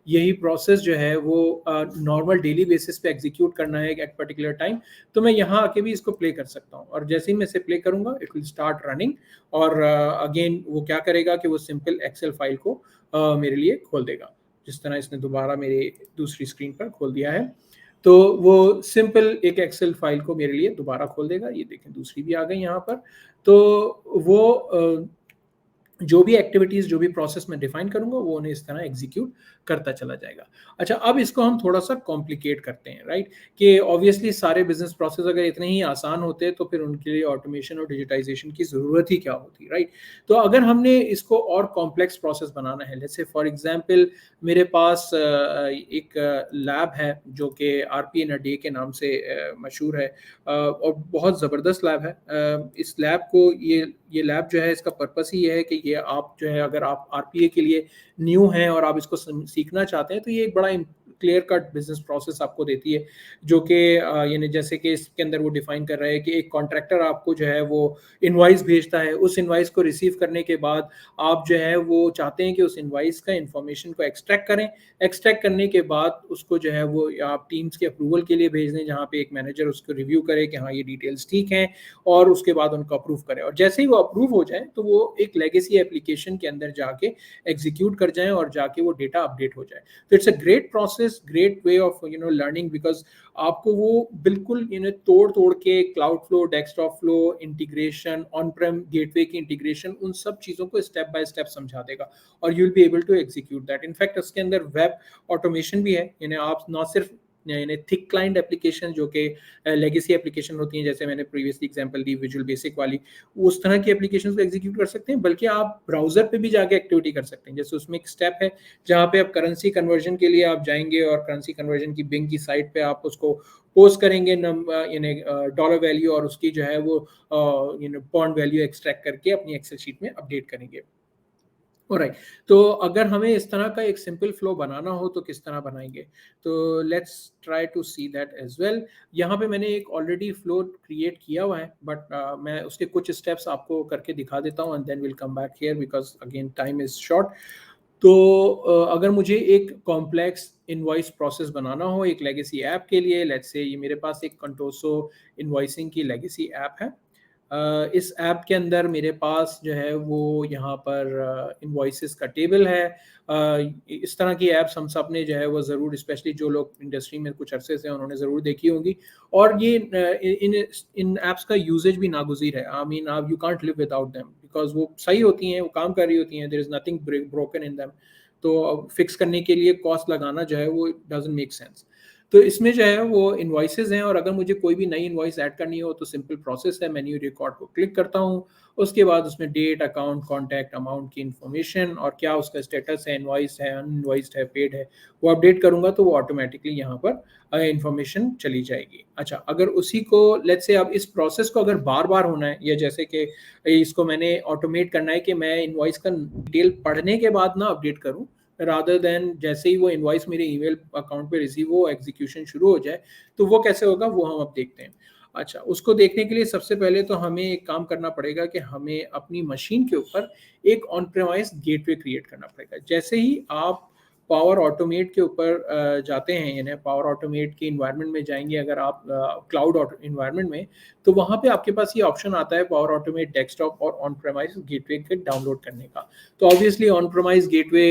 यही प्रोसेस जो है वो नॉर्मल डेली बेसिस पे एग्जीक्यूट करना है एट पर्टिकुलर टाइम, तो मैं यहाँ आके भी इसको प्ले कर सकता हूँ, और जैसे ही मैं इसे प्ले करूँगा इट विल स्टार्ट रनिंग, और अगेन वो क्या करेगा कि वो सिंपल एक्सेल फाइल को मेरे लिए खोल देगा, जिस तरह इसने दोबारा मेरे दूसरी स्क्रीन पर खोल दिया है। तो वो सिंपल एक एक्सेल फाइल को मेरे लिए दोबारा खोल देगा। ये देखें दूसरी भी आ गई यहाँ पर। तो वो जो भी एक्टिविटीज, जो भी प्रोसेस मैं डिफाइन करूंगा वो उन्हें इस तरह एग्जीक्यूट करता चला जाएगा। अच्छा, अब इसको हम थोड़ा सा कॉम्प्लिकेट करते हैं, राइट, कि ऑब्वियसली सारे बिजनेस प्रोसेस अगर इतने ही आसान होते तो फिर उनके लिए ऑटोमेशन और डिजिटाइजेशन की ज़रूरत ही क्या होती, राइट। तो अगर हमने इसको और कॉम्प्लेक्स प्रोसेस बनाना है, जैसे फॉर एग्जांपल मेरे पास एक लैब है जो कि RP इन अ डे के नाम से मशहूर है, और बहुत ज़बरदस्त लैब है। इस लैब को ये लैब जो है इसका पर्पस ही है कि ये आप जो है अगर आप RPA के लिए न्यू हैं और आप इसको सीखना चाहते हैं, तो ये एक बड़ा क्लियर कट बिजनेस प्रोसेस आपको देती है, जो कि यानी जैसे कि इसके अंदर वो डिफाइन कर रहा है कि एक कॉन्ट्रैक्टर आपको जो है वो इनवाइस भेजता है, उस इनवाइस को रिसीव करने के बाद आप जो है वो चाहते हैं कि उस इनवाइस का इंफॉर्मेशन को एक्सट्रैक्ट करें। एक्सट्रैक्ट करने के बाद उसको जो है वो आप टीम्स के अप्रूवल के लिए भेज दें, जहाँ पे एक मैनेजर उसको रिव्यू करे कि हाँ ये डिटेल्स ठीक हैं, और उसके बाद उनको अप्रूव करे, और जैसे ही वो अप्रूव हो जाए तो वो एक लेगेसी एप्लीकेशन के अंदर जाके एग्जीक्यूट कर जाए और जाके वो डेटा अपडेट हो जाए। तो it's a great process, great way of learning, because आपको वो बिल्कुल तोड़ के cloud flow, desktop flow, integration, on Prem gateway की इंटीग्रेशन, उन सब चीज़ों को स्टेप बाय स्टेप समझा देगा, और you will be able to execute that. In fact उसके अंदर वेब ऑटोमेशन भी है, यानी आप ना सिर्फ यानी थिक क्लाइंट एप्लीकेशन जो कि लेगेसी एप्लीकेशन होती हैं, जैसे मैंने प्रीवियसली एग्जांपल दी विजुअल बेसिक वाली, उस तरह की एप्लीकेशंस को एग्जीक्यूट कर सकते हैं, बल्कि आप ब्राउजर पे भी जाके एक्टिविटी कर सकते हैं। जैसे उसमें एक स्टेप है जहाँ पे आप करेंसी कन्वर्जन के लिए आप जाएंगे और करेंसी कन्वर्जन की बिंग की साइट पे आप उसको पोस्ट करेंगे यानी डॉलर वैल्यू, और उसकी जो है वो पॉन्ड वैल्यू एक्सट्रैक्ट करके अपनी एक्सेल शीट में अपडेट करेंगे। ऑलराइट, तो अगर हमें इस तरह का एक सिंपल फ्लो बनाना हो तो किस तरह बनाएंगे? तो let's try to see that as well. यहाँ पे मैंने एक ऑलरेडी फ्लो क्रिएट किया हुआ है, बट मैं उसके कुछ स्टेप्स आपको करके दिखा देता हूँ and then will come back here because again time is short. तो अगर मुझे एक कॉम्प्लेक्स इनवॉइस प्रोसेस बनाना हो एक लेगेसी ऐप के लिए, लेट्स से ये मेरे पास एक कंटोसो इनवॉइसिंग की लेगेसी ऐप है। इस ऐप के अंदर मेरे पास जो है वो यहाँ पर इनवॉइसेस का टेबल है। इस तरह की ऐप्स हम सब ने जो है वो ज़रूर, स्पेशली जो लोग इंडस्ट्री में कुछ अरसे से उन्होंने ज़रूर देखी होंगी, और ये इन ऐप्स का यूजेज भी नागुज़ीर है। आई मीन आप you can't live without them because वो सही होती हैं, वो काम कर रही होती हैं, there is nothing broken in them. तो फिक्स करने के लिए कॉस्ट लगाना जो है वो डजंट मेक सेंस। तो इसमें जो है वो इनवॉइसेस हैं, और अगर मुझे कोई भी नई इनवॉइस ऐड करनी हो तो सिंपल प्रोसेस है, मेन्यू रिकॉर्ड को क्लिक करता हूँ, उसके बाद उसमें डेट, अकाउंट, कॉन्टैक्ट, अमाउंट की इन्फॉर्मेशन और क्या उसका स्टेटस है, इनवॉइस है, अनइनवॉइस्ड है, पेड है, वो अपडेट करूँगा तो वो ऑटोमेटिकली यहाँ पर इन्फॉर्मेशन चली जाएगी। अच्छा, अगर उसी को लेट्स से अब इस प्रोसेस को अगर बार बार होना है, या जैसे कि इसको मैंने ऑटोमेट करना है कि मैं इनवॉइस का डिटेल पढ़ने के बाद ना अपडेट करूँ, रादर देन जैसे ही वो इनवॉइस मेरे ईमेल अकाउंट पे रिसीव हो, एग्जीक्यूशन शुरू हो जाए, तो वो कैसे होगा वो हम अब देखते हैं। अच्छा, उसको देखने के लिए सबसे पहले तो हमें एक काम करना पड़ेगा कि हमें अपनी मशीन के ऊपर एक ऑन प्रेमाइज गेटवे क्रिएट करना पड़ेगा। जैसे ही आप पावर ऑटोमेट के ऊपर जाते हैं, यानी पावर ऑटोमेट के इन्वायरमेंट में जाएंगे अगर आप क्लाउड इन्वायरमेंट में, तो वहाँ पे आपके पास ये ऑप्शन आता है पावर ऑटोमेट डेस्कटॉप और ऑन प्रेमाइज गेटवे के डाउनलोड करने का। तो obviously on premise gateway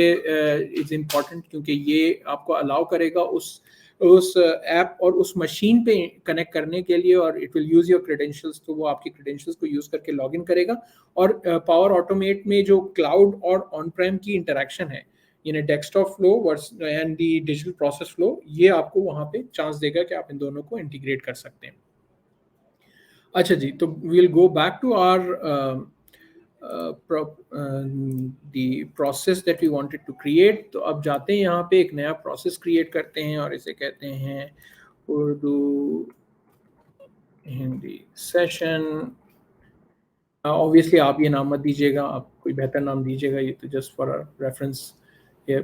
is important, क्योंकि ये आपको अलाउ करेगा उस ऐप और उस मशीन पे कनेक्ट करने के लिए, और it will use your credentials, तो वो आपकी क्रेडेंशियल्स को यूज करके लॉगिन करेगा। और पावर ऑटोमेट में जो क्लाउड और ऑन प्रेम की इंटरेक्शन है, यानी desktop flow and the digital process flow, ये आपको वहाँ पे चांस देगा कि आप इन दोनों को इंटीग्रेट कर सकते हैं। अच्छा जी, तो we will go back to our the process that we wanted to create. तो अब जाते हैं यहाँ पे एक नया प्रोसेस क्रिएट करते हैं और इसे कहते हैं उर्दू हिंदी सेशन। ऑब्वियसली आप ये नाम मत दीजिएगा, आप कोई बेहतर नाम दीजिएगा, ये तो जस्ट फॉर रेफरेंस है।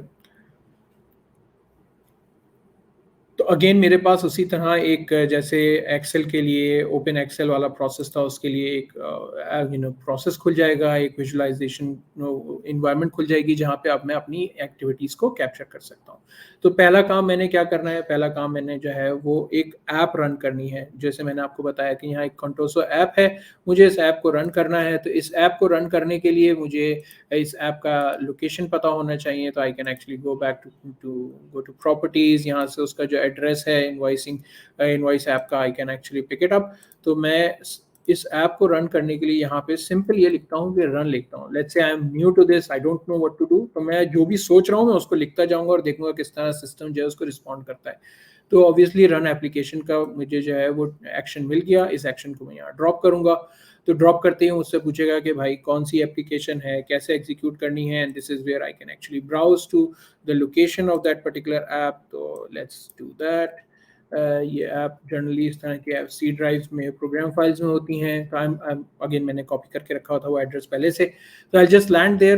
तो अगेन मेरे पास उसी तरह एक जैसे एक्सेल के लिए ओपन एक्सेल वाला प्रोसेस था, उसके लिए एक प्रोसेस खुल जाएगा, एक विजुअलाइजेशन इन्वायरमेंट खुल जाएगी जहाँ पे अब मैं अपनी एक्टिविटीज़ को कैप्चर कर सकता हूँ। तो पहला काम मैंने क्या करना है, पहला काम मैंने जो है वो एक ऐप रन करनी है। जैसे मैंने आपको बताया कि यहाँ एक कंटोसो ऐप है, मुझे इस ऐप को रन करना है। तो इस ऐप को रन करने के लिए मुझे इस ऐप का लोकेशन पता होना चाहिए। तो I can actually go back to properties, यहाँ से उसका जो एड्रेस है इनवॉइस ऐप का, I can actually pick it up. तो मैं इस ऐप को रन करने के लिए यहाँ पे सिंपल ये लिखता हूँ कि रन लिखता हूँ। Let's say I am new to this, I don't know what to do, तो मैं जो भी सोच रहा हूँ मैं उसको लिखता जाऊँगा और देखूंगा किस तरह सिस्टम जो है उसको रिस्पॉन्ड करता है। तो ऑब्वियसली रन एप्लीकेशन का मुझे जो है वो एक्शन मिल गया, इस एक्शन को मैं यहाँ ड्रॉप करूँगा। तो ड्रॉप करते ही मुझसे पूछेगा कि भाई कौन सी एप्लीकेशन है, कैसे एग्जीक्यूट करनी है, and this is where I can actually browse to the location of that particular app. तो लेट्स डू दैट। ये ऐप जनरली इस तरह के ऐप सी ड्राइव्स में, प्रोग्राम फाइल्स में होती हैं। तो अगेन मैंने कॉपी करके रखा था वो एड्रेस पहले से, तो आई जस्ट लैंड देयर।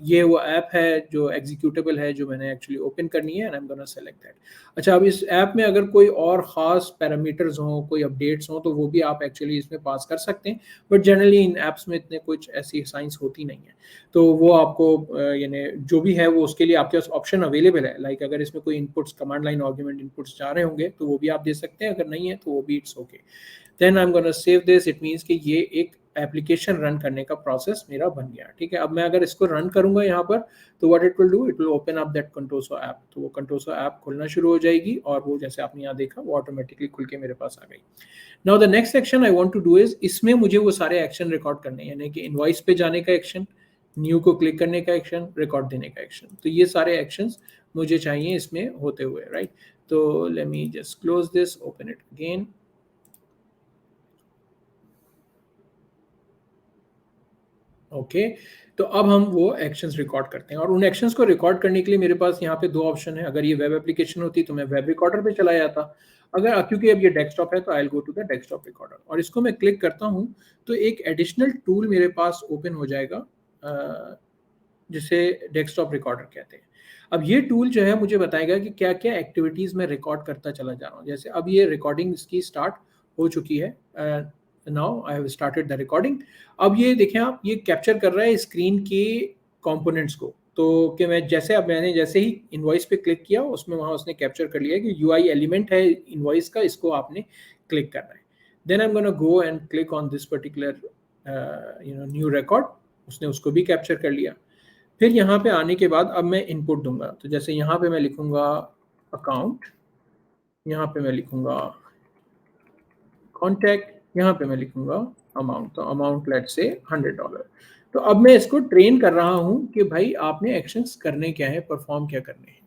ये वो ऐप है जो एग्जीक्यूटेबल है जो मैंने एक्चुअली ओपन करनी है, and I am gonna select that. अच्छा, अब इस ऐप में अगर कोई और ख़ास पैरामीटर्स हों, कोई अपडेट्स हों, तो वो भी आप एक्चुअली इसमें पास कर सकते हैं, बट जनरली इन ऐप्स में इतने कुछ ऐसी साइंस होती नहीं है। तो वो आपको यानी जो भी है वो उसके लिए आपके पास ऑप्शन अवेलेबल है। लाइक अगर इसमें कोई inputs, command line argument inputs जा रहे होंगे तो वो भी आप दे सकते हैं, अगर नहीं है तो वो भी it's okay. Then I am gonna save this. It means कि ये एक एप्लीकेशन रन करने का प्रोसेस मेरा बन गया। ठीक है, अब मैं अगर इसको रन करूंगा यहाँ पर, तो what it will do, it will open up that Contoso app. तो वो कंटोसो ऐप खुलना शुरू हो जाएगी, और वो जैसे आपने यहाँ देखा वो ऑटोमेटिकली खुल के मेरे पास आ गई। Now the next action I want to do is, इसमें मुझे वो सारे एक्शन रिकॉर्ड करने हैं, यानी कि इनवॉइस पे जाने का एक्शन, न्यू को क्लिक करने का एक्शन, रिकॉर्ड देने का एक्शन। तो ये सारे एक्शंस मुझे चाहिए इसमें होते हुए, राइट। तो let me just close this, open it again. Okay तो अब हम वो एक्शंस रिकॉर्ड करते हैं और उन एक्शंस को रिकॉर्ड करने के लिए मेरे पास यहाँ पे दो ऑप्शन है। अगर ये वेब एप्लीकेशन होती तो मैं वेब रिकॉर्डर पे चला जाता, अगर क्योंकि अब ये डेस्कटॉप है तो I will go to the desktop recorder और इसको मैं क्लिक करता हूँ तो एक एडिशनल टूल मेरे पास ओपन हो जाएगा जिसे डेस्कटॉप रिकॉर्डर कहते हैं। अब ये टूल जो है मुझे बताएगा कि क्या क्या एक्टिविटीज़ मैं रिकॉर्ड करता चला जा रहा हूँ। जैसे अब ये रिकॉर्डिंग इसकी स्टार्ट हो चुकी है, now I have started the recording. अब ये देखें आप, ये कैप्चर कर रहा है स्क्रीन के कंपोनेंट्स को। तो कि मैं जैसे अब मैंने जैसे ही इनवॉइस पे क्लिक किया उसमें वहाँ उसने कैप्चर कर लिया कि यूआई एलिमेंट है इनवॉइस का, इसको आपने क्लिक करना है। Then I am gonna go and click on this particular new record, उसने उसको भी कैप्चर कर लिया। फिर यहाँ पे आने के बाद अब मैं इनपुट दूंगा, तो जैसे यहाँ पे मैं लिखूंगा अकाउंट, यहाँ पे मैं लिखूंगा कॉन्टैक्ट, यहाँ पे मैं लिखूंगा अमाउंट, तो अमाउंट लेट्स से $100। तो अब मैं इसको ट्रेन कर रहा हूँ कि भाई आपने एक्शंस करने क्या है, परफॉर्म क्या करने हैं।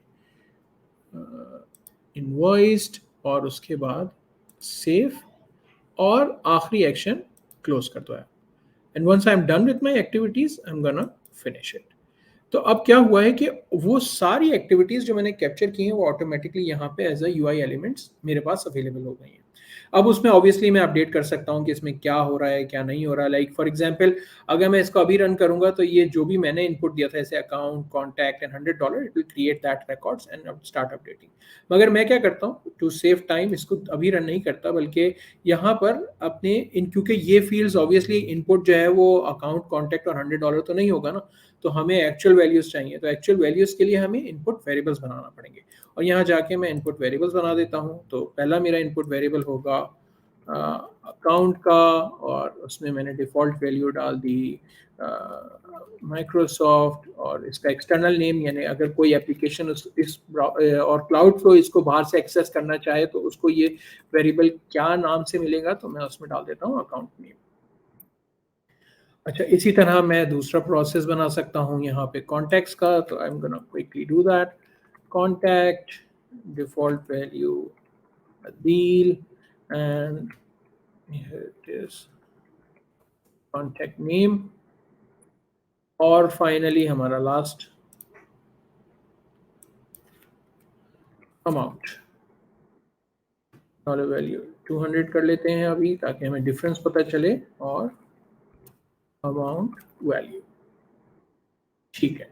इनवॉइस्ड और उसके बाद सेव और आखिरी एक्शन क्लोज कर दो है। And once I am done with my activities I am gonna finish it. तो अब क्या हुआ है कि वो सारी एक्टिविटीज जो मैंने कैप्चर की हैं वो ऑटोमेटिकली यहाँ पे एज अ यूआई एलिमेंट्स मेरे पास अवेलेबल हो गई हैं। अब उसमें ऑब्वियसली मैं अपडेट कर सकता हूँ कि इसमें क्या हो रहा है क्या नहीं हो रहा है। लाइक फॉर एग्जांपल अगर मैं इसको अभी रन करूंगा तो ये जो भी मैंने इनपुट दिया था जैसे account, contact and $100, it will create that records and start updating. मगर मैं क्या करता हूँ टू सेव टाइम, इसको अभी रन नहीं करता बल्कि यहाँ पर अपने क्योंकि ये फील्ड्स ऑब्वियसली इनपुट जो है वो अकाउंट, कॉन्टैक्ट और $100 तो नहीं होगा ना, तो हमें एक्चुअल वैल्यूज चाहिए। तो एक्चुअल वैल्यूज के लिए हमें इनपुट वेरिएबल्स बनाना पड़ेंगे और यहाँ जाके मैं इनपुट वेरिएबल्स बना देता हूँ। तो पहला मेरा इनपुट वेरिएबल होगा अकाउंट का और उसमें मैंने डिफ़ॉल्ट वैल्यू डाल दी माइक्रोसॉफ्ट और इसका एक्सटर्नल नेम, यानी अगर कोई एप्लीकेशन इस और क्लाउड फ्लो इसको बाहर से एक्सेस करना चाहे तो उसको ये वेरिएबल क्या नाम से मिलेगा, तो मैं उसमें डाल देता हूँ अकाउंट नेम। अच्छा, इसी तरह मैं दूसरा प्रोसेस बना सकता हूँ यहाँ पे कॉन्टैक्ट्स का, तो आई am gonna quickly do that. Contact default value Adeel and here it is contact name और फाइनली हमारा लास्ट अमाउंट, डॉलर वैल्यू 200 कर लेते हैं अभी ताकि हमें डिफरेंस पता चले, और अमाउंट वैल्यू। ठीक है,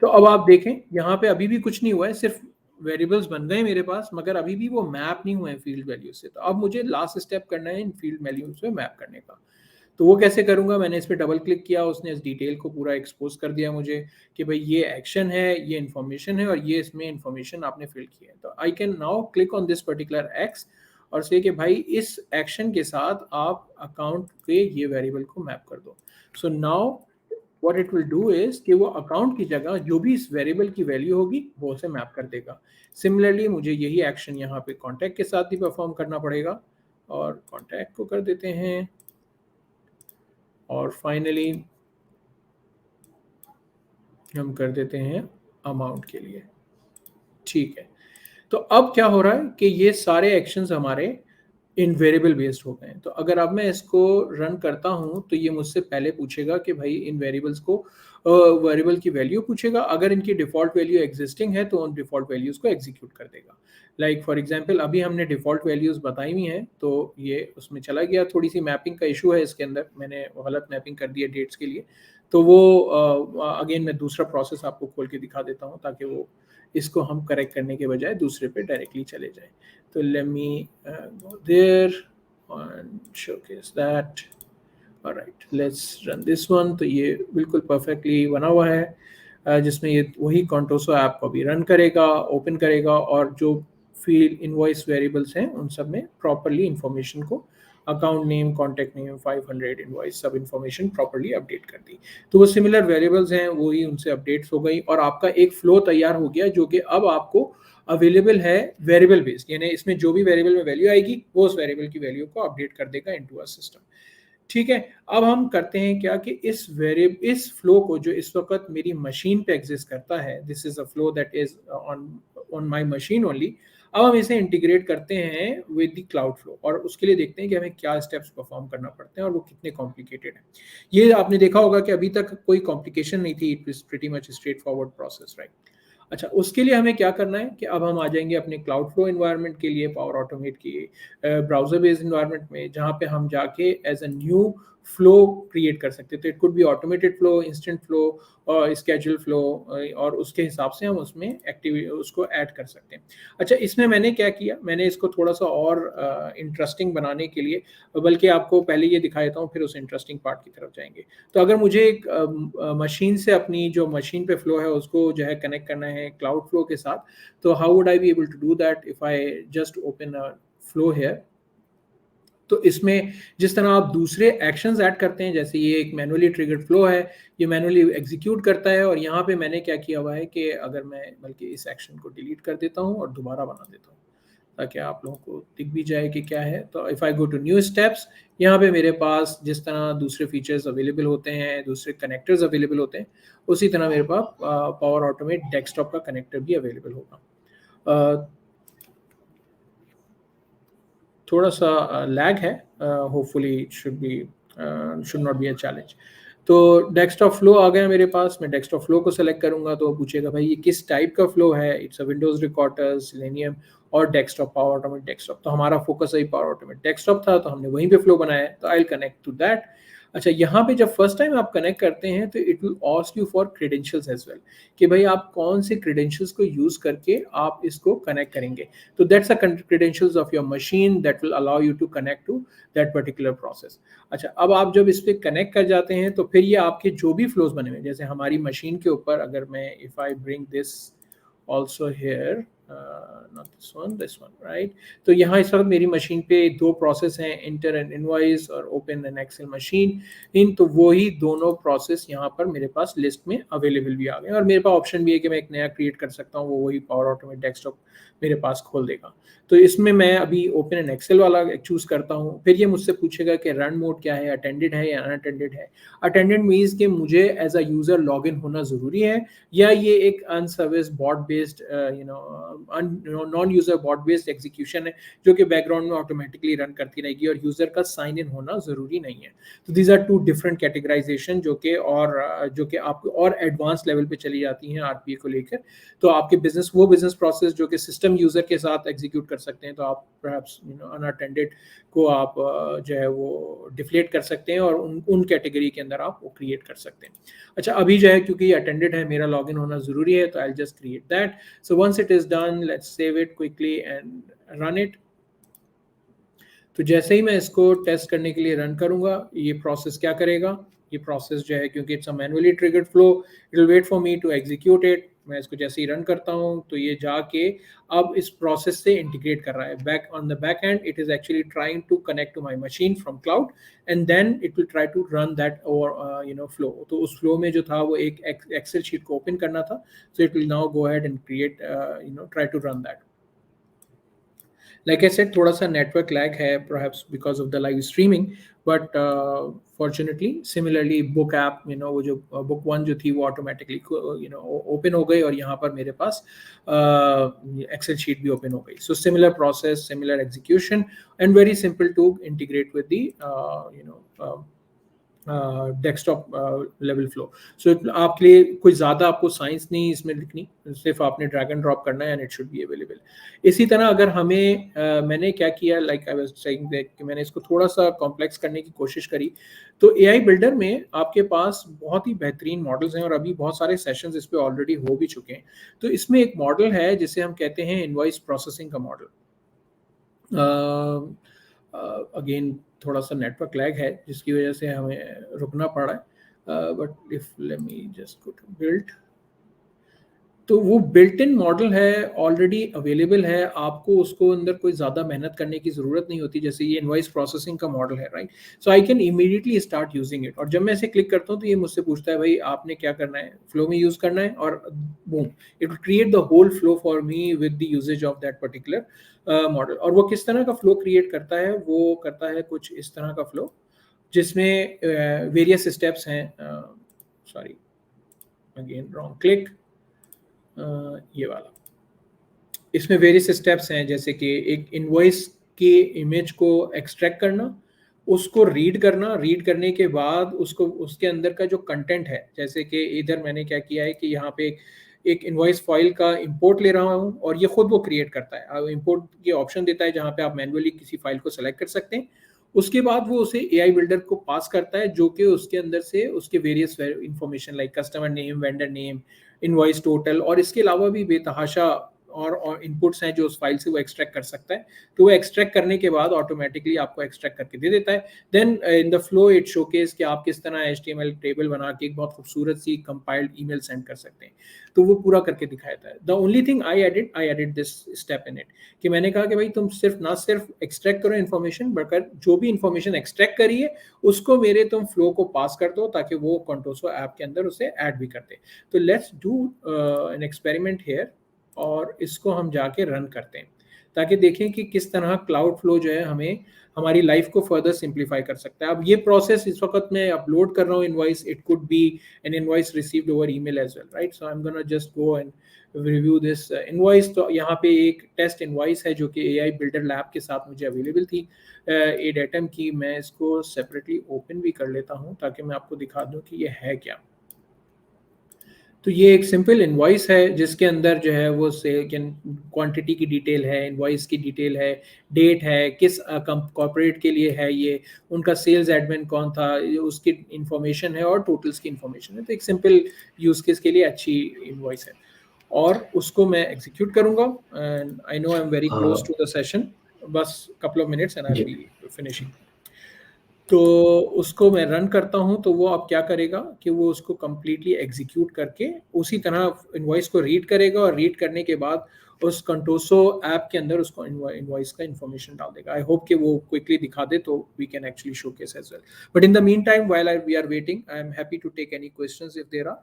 तो अब आप देखें यहाँ पे अभी भी कुछ नहीं हुआ है, सिर्फ वेरिएबल्स बन गए मेरे पास मगर अभी भी वो मैप नहीं हुए हैं फील्ड वैल्यू से। तो अब मुझे लास्ट स्टेप करना है इन फील्ड वैल्यूज पे मैप करने का। तो वो कैसे करूंगा, मैंने इस पर डबल क्लिक किया, उसने इस डिटेल को पूरा एक्सपोज कर दिया मुझे कि भाई ये एक्शन है, ये इन्फॉर्मेशन है और ये इसमें इन्फॉर्मेशन आपने फिल की है। तो I can now click on this particular x और से कि भाई इस एक्शन के साथ आप अकाउंट पे ये वेरिएबल को मैप कर दो। So now what it will do is कि वो अकाउंट की जगह जो भी इस वेरिएबल की वैल्यू होगी वो उसे मैप कर देगा। सिमिलरली मुझे यही एक्शन यहाँ पे कॉन्टैक्ट के साथ भी परफॉर्म करना पड़ेगा और कॉन्टैक्ट को कर देते हैं और फाइनली हम कर देते हैं अमाउंट के लिए। ठीक है, तो अब क्या हो रहा है कि ये सारे एक्शंस हमारे इन वेरिएबल बेस्ड हो गए हैं। तो अगर अब मैं इसको रन करता हूं तो ये मुझसे पहले पूछेगा कि भाई इन वेरिएबल्स को वेरिएबल की वैल्यू पूछेगा। अगर इनकी डिफ़ॉल्ट वैल्यू एग्जिस्टिंग है तो उन डिफ़ॉल्ट वैल्यूज़ को एग्जीक्यूट कर देगा। लाइक फॉर एग्जांपल अभी हमने डिफ़ॉल्ट वैल्यूज़ बताई हुई हैं तो ये उसमें चला गया। थोड़ी सी मैपिंग का इशू है इसके अंदर, मैंने गलत मैपिंग कर दी है डेट्स के लिए। तो वो अगेन मैं दूसरा प्रोसेस आपको खोल के दिखा देता हूँ ताकि वो इसको हम करेक्ट करने के बजाय दूसरे पे डायरेक्टली चले जाए। तो let me go there and showcase that. All right, let's run this one. तो ये बिल्कुल परफेक्टली बना हुआ है जिसमें ये वही कॉन्टोसो ऐप को भी रन करेगा, ओपन करेगा और जो फील्ड इनवॉइस वेरिएबल्स हैं उन सब में प्रॉपरली इंफॉर्मेशन को account name, contact name, 500 invoice सब इंफॉर्मेशन प्रॉपरली अपडेट कर दी। तो वो सिमिलर वेरिएबल्स हैं वो ही उनसे अपडेट्स हो गई और आपका एक फ्लो तैयार हो गया जो कि अब आपको अवेलेबल है वेरिएबल बेस्ड, यानी इसमें जो भी वेरिएबल में वैल्यू आएगी वो उस वेरिएबल की वैल्यू को अपडेट कर देगा इनटू अ सिस्टम। ठीक है, अब हम करते हैं क्या कि इस फ्लो को जो इस वक्त मेरी मशीन पे एग्जिस्ट करता है, this is a flow that is on my machine only. अब हम इसे इंटीग्रेट करते हैं विद द क्लाउड फ्लो और उसके लिए देखते हैं कि हमें क्या स्टेप्स परफॉर्म करना पड़ते हैं और वो कितने कॉम्प्लिकेटेड हैं। ये आपने देखा होगा कि अभी तक कोई कॉम्प्लिकेशन नहीं थी, it was pretty much straight forward process, right. अच्छा, उसके लिए हमें क्या करना है कि अब हम आ जाएंगे अपने क्लाउड फ्लो इन्वायरमेंट के लिए, पावर ऑटोमेट की ब्राउजर बेस्ड इन्वायरमेंट में, जहाँ पे हम जाके as a new flow create कर सकते हैं। तो it could be automated flow, instant flow और स्केड्यूल फ्लो, और उसके हिसाब से हम उसमें एक्टिविटी उसको ऐड कर सकते हैं। अच्छा, इसमें मैंने क्या किया, मैंने इसको थोड़ा सा और इंटरेस्टिंग बनाने के लिए, बल्कि आपको पहले ये दिखा देता हूँ फिर उस इंटरेस्टिंग पार्ट की तरफ जाएंगे। तो अगर मुझे एक मशीन से अपनी जो मशीन पे फ्लो है उसको जो है कनेक्ट करना है क्लाउड फ्लो के साथ, तो how would I be able to do that if I just open a flow here. तो इसमें जिस तरह आप दूसरे एक्शंस ऐड करते हैं, जैसे ये एक मैनुअली ट्रिगर्ड फ्लो है, ये मैनुअली एग्जीक्यूट करता है, और यहाँ पे मैंने क्या किया हुआ है कि अगर मैं बल्कि इस एक्शन को डिलीट कर देता हूँ और दोबारा बना देता हूँ ताकि आप लोगों को दिख भी जाए कि क्या है। तो if I go to new steps, यहाँ पे मेरे पास जिस तरह दूसरे फीचर्स अवेलेबल होते हैं, दूसरे कनेक्टर्स अवेलेबल होते हैं, उसी तरह मेरे पास पावर ऑटोमेट डेस्कटॉप का कनेक्टर भी अवेलेबल होगा। थोड़ा सा लैग है, hopefully should not be a challenge. तो डेस्कटॉप फ्लो आ गया मेरे पास, मैं डेस्कटॉप फ्लो को सेलेक्ट करूंगा तो वो पूछेगा भाई ये किस टाइप का फ्लो है, it's a Windows recorder, selenium और डेस्कटॉप, पावर ऑटोमेट डेस्कटॉप। तो हमारा फोकस अभी पावर ऑटोमेट डेस्कटॉप था, तो हमने वहीं पे फ्लो बनाया है, तो I will connect to that. अच्छा, यहाँ पे जब फर्स्ट टाइम आप कनेक्ट करते हैं तो it will ask you for credentials as well, कि भाई आप कौन से क्रेडेंशियल्स को यूज करके आप इसको कनेक्ट करेंगे। तो that's the credentials of your machine that will allow you to connect to that particular process। अच्छा, अब आप जब इस पे कनेक्ट कर जाते हैं तो फिर ये आपके जो भी फ्लोज बने हुए, जैसे हमारी मशीन के ऊपर अगर मैं if I bring this also here, not this one, right। तो यहाँ इस वक्त मेरी मशीन पे दो प्रोसेस हैं, इंटर एंड इनवॉइस और ओपन एंड एक्सेल मशीन। इन तो वही दोनों प्रोसेस यहाँ पर मेरे पास लिस्ट में अवेलेबल भी आ गए, और मेरे पास ऑप्शन भी है कि मैं एक नया क्रिएट कर सकता हूँ, वो वही पावर ऑटोमेट डेस्कटॉप मेरे पास खोल देगा। तो इसमें मैं अभी ओपन एंड एक्सेल वाला चूज करता हूँ, फिर ये मुझसे पूछेगा कि रन मोड क्या है, अटेंडेड है या अनअटेंडेड है। अटेंडेड मीन्स कि मुझे as a user log in होना जरूरी है, या ये एक अनसर्विस bot based non user bot based execution है जो कि बैकग्राउंड में ऑटोमेटिकली रन करती रहेगी और यूजर का साइन इन होना जरूरी नहीं है। तो these are two different categorization जो कि आपको और एडवांस लेवल पे चली जाती हैं आरपीए को लेकर। तो आपके बिजनेस प्रोसेस जो कि सिस्टम यूजर के साथ एग्जीक्यूट कर सकते हैं, तो आप परहैप्स अनअटेंडेड को आप जो है वो डिफ्लेट कर सकते हैं और उन कैटेगरी के अंदर आप वो क्रिएट कर सकते हैं। अच्छा, अभी जो है क्योंकि ये अटेंडेड है, मेरा लॉगिन होना जरूरी है, तो I just create that. So once it is done, let's save it quickly and run it. तो जैसे ही मैं इसको टेस्ट करने के लिए रन करूंगा, ये प्रोसेस क्या करेगा, ये प्रोसेस जो है क्योंकि it's a manually triggered flow, it will wait for me to execute it. मैं इसको जैसे ही रन करता हूँ तो ये जाके अब इस प्रोसेस से इंटीग्रेट कर रहा है। Back on the back end it is actually trying to connect to my machine from cloud, and then it will try to run that और फ्लो। तो उस फ्लो में जो था वो एक एक्सेल शीट को ओपन करना था, so it will now go ahead and create try to run that. Like I said, थोड़ा सा network lag है perhaps because of the live streaming, but fortunately similarly book app वो जो book one जो थी वो automatically open हो गई और यहाँ पर मेरे पास Excel sheet भी open हो गई। So similar process, similar execution, and very simple to integrate with the desktop level flow. So आपके लिए कोई ज़्यादा आपको साइंस नहीं इसमें लिखनी, सिर्फ आपने ड्रैग एंड ड्रॉप करना है and it should be available. इसी तरह अगर हमें मैंने क्या किया, like I was saying that कि मैंने इसको थोड़ा सा कॉम्प्लेक्स करने की कोशिश करी। तो एआई बिल्डर में आपके पास बहुत ही बेहतरीन मॉडल्स हैं और अभी बहुत सारे सेशंस इस पे ऑलरेडी हो भी चुके हैं। तो इसमें एक मॉडल है जिसे हम कहते हैं इनवॉइस प्रोसेसिंग का मॉडल। अगेन थोड़ा सा नेटवर्क लैग है जिसकी वजह से हमें रुकना पड़ा है, but if let me just go to build. तो वो बिल्ट इन मॉडल है, ऑलरेडी अवेलेबल है, आपको उसको अंदर कोई ज़्यादा मेहनत करने की ज़रूरत नहीं होती। जैसे ये इनवॉइस प्रोसेसिंग का मॉडल है, right. So I can immediately start using it, और जब मैं इसे क्लिक करता हूँ तो ये मुझसे पूछता है भाई आपने क्या करना है, फ्लो में यूज़ करना है, और boom, it will create the whole flow for me with the usages of that particular model. और वो किस तरह का फ्लो क्रिएट करता है, वो करता है कुछ इस तरह का फ्लो जिसमें वेरियस स्टेप्स हैं। सॉरी, अगेन रॉन्ग क्लिक, ये वाला। इसमें वेरियस स्टेप्स हैं, जैसे कि एक इनवॉइस की इमेज को एक्सट्रैक्ट करना, उसको रीड करना, रीड करने के बाद उसको उसके अंदर का जो कंटेंट है, जैसे कि इधर मैंने क्या किया है कि यहाँ पे एक इनवॉइस फाइल का इंपोर्ट ले रहा हूँ और ये खुद वो क्रिएट करता है, इंपोर्ट की ऑप्शन देता है जहाँ पे आप मैन्युअली किसी फाइल को सेलेक्ट कर सकते हैं। उसके बाद वो उसे एआई बिल्डर को पास करता है, जो कि उसके अंदर से उसके various information like customer name, vendor name, invoice total और इसके अलावा भी बेतहाशा और इनपुट्स हैं जो उस फाइल से वो एक्सट्रैक्ट कर सकता है। तो वो एक्सट्रैक्ट करने के बाद ऑटोमेटिकली आपको एक्सट्रैक्ट करके दे देता है। Then in the flow it showcase कि आप किस तरह HTML टेबल बना के एक बहुत खूबसूरत सी कंपाइल्ड ईमेल सेंड कर सकते हैं। तो वो पूरा करके दिखाता है। The only thing I added this step in it, कि मैंने कहा कि भाई तुम सिर्फ एक्सट्रैक्ट करो इन्फॉर्मेशन, बट जो भी इन्फॉर्मेशन एक्सट्रैक्ट करी है उसको मेरे तुम फ्लो को पास कर दो ताकि वो कंटोसो ऐप के अंदर उसे ऐड भी कर दे। तो let's do an experiment here और इसको हम जाके रन करते हैं ताकि देखें कि किस तरह क्लाउड फ्लो जो है हमें हमारी लाइफ को फर्दर सिंप्लीफाई कर सकता है। अब ये प्रोसेस इस वक्त मैं अपलोड कर रहा हूँ invoice, it could be an invoice received over email as well, right? So I am gonna just go and review this invoice. तो यहाँ पे एक टेस्ट इनवॉइस है जो कि एआई बिल्डर लैब के साथ मुझे अवेलेबल थी ए डेटम की। मैं इसको सेपरेटली ओपन भी कर लेता हूँ ताकि मैं आपको दिखा दूँ कि ये है क्या। तो ये एक सिंपल इनवॉइस है जिसके अंदर जो है वो क्वांटिटी की डिटेल है, इनवॉइस की डिटेल है, डेट है, किस कॉर्पोरेट के लिए है ये, उनका सेल्स एडमिन कौन था, उसकी इंफॉर्मेशन है और टोटल्स की इंफॉर्मेशन है। तो एक सिंपल यूज केस के लिए अच्छी इनवॉइस है और उसको मैं एग्जीक्यूट करूंगा। And I know I am very close to the session, बस couple of minutes and I will be finishing. तो उसको मैं रन करता हूँ तो वो अब क्या करेगा कि वो उसको कंप्लीटली एग्जीक्यूट करके उसी तरह इनवॉइस को रीड करेगा और रीड करने के बाद उस कंटोसो ऐप के अंदर उसको इनवॉइस का इंफॉर्मेशन डाल देगा। आई होप कि वो क्विकली दिखा दे तो we can actually showcase as well. But in the mean time while we are waiting, I am happy to take any questions if there are.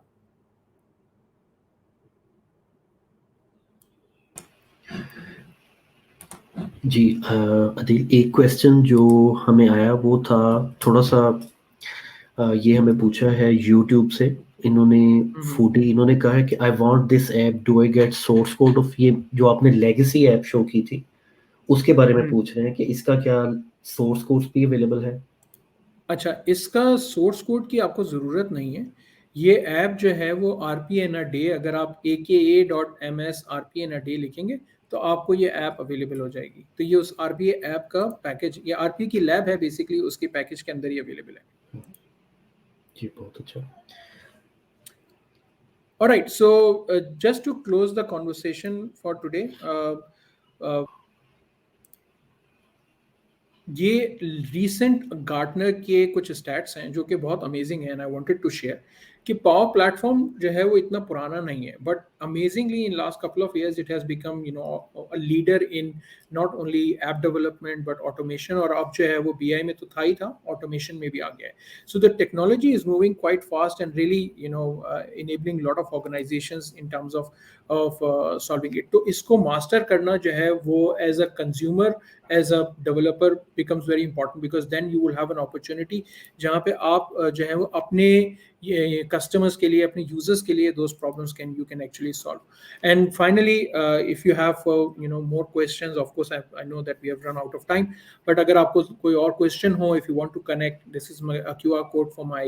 जी अदिल, एक क्वेश्चन जो हमें आया वो था थोड़ा सा ये हमें पूछा है यूट्यूब से। इन्होंने फूडी इन्होंने कहा है कि I want this app, do I get source code of, ये जो आपने लेगेसी ऐप शो की थी उसके बारे में पूछ रहे हैं कि इसका क्या सोर्स कोड भी अवेलेबल है? अच्छा, इसका सोर्स कोड की आपको ज़रूरत नहीं है। ये ऐप जो है वो RPN a day, अगर आप aka.ms RPN a day लिखेंगे तो आपको ये ऐप अवेलेबल हो जाएगी। तो ये उस RPA ऐप का पैकेज, ये RPA की लैब है बेसिकली, उसके पैकेज के अंदर ये अवेलेबल है। जी बहुत अच्छा। Alright, so just to close the conversation for today, ये रीसेंट गार्टनर के कुछ स्टैट्स हैं जो कि बहुत अमेजिंग है and I wanted to share कि पावर प्लेटफॉर्म जो है वो इतना पुराना नहीं है, but amazingly in last couple of years it has become a leader in not only app development but automation. और अब जो है वो BI में तो था ही था, ऑटोमेशन में भी आ गया है। So the technology is moving quite fast and really enabling lot of organisations in terms of solving it. तो इसको मास्टर करना जो है वो as a consumer, as a developer becomes very important, because then you will have an opportunity जहाँ पे आप जो है वो अपने customers के लिए, अपने users के लिए those problems you can actually solve. And finally, if you have more questions, of course I know that we have run out of time, but अगर आपको कोई और question हो, if you want to connect, this is a QR code for my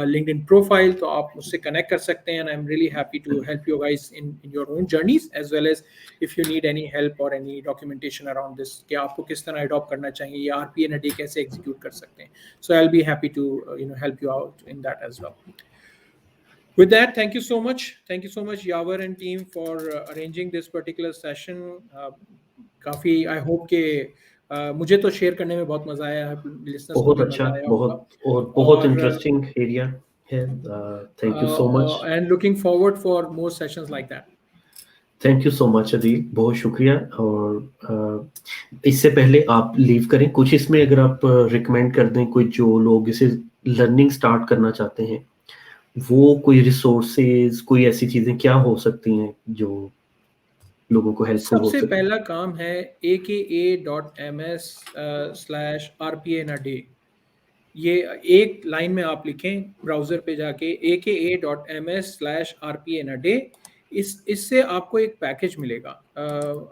LinkedIn profile, तो आप मुझसे connect कर सकते हैं, and I'm really happy to help you guys in your own journeys, as well as if you need any help or any documentation around this कि आपको किस तरह adopt करना चाहिए या RPN a day कैसे execute कर सकते हैं. So I'll be happy to help you out in that as well. With that, thank you so much Yavar and team for arranging this particular session. काफी I hope कि मुझे तो share करने में बहुत मजा आया, लिसनर्स को बहुत भी अच्छा, मजा आया होगा बहुत और इंटरेस्टिंग एरिया है। Thank you so much and looking forward for more sessions like that. Thank you so much Adeel, बहुत शुक्रिया। और इससे पहले आप लीव करें, कुछ इसमें अगर आप रिकमेंड कर दें कोई जो लोग इसे लर्निंग स्टार्ट करना चाहते हैं, वो कोई रिसोर्सेज, कोई ऐसी चीजें क्या हो सकती हैं जो लोगों को हेल्पफुल हो सबसे सके? पहला काम है aka.ms/RPN a day। ये एक लाइन में आप लिखें ब्राउजर पे जाके aka.ms/RPN a day। इससे आपको एक पैकेज मिलेगा।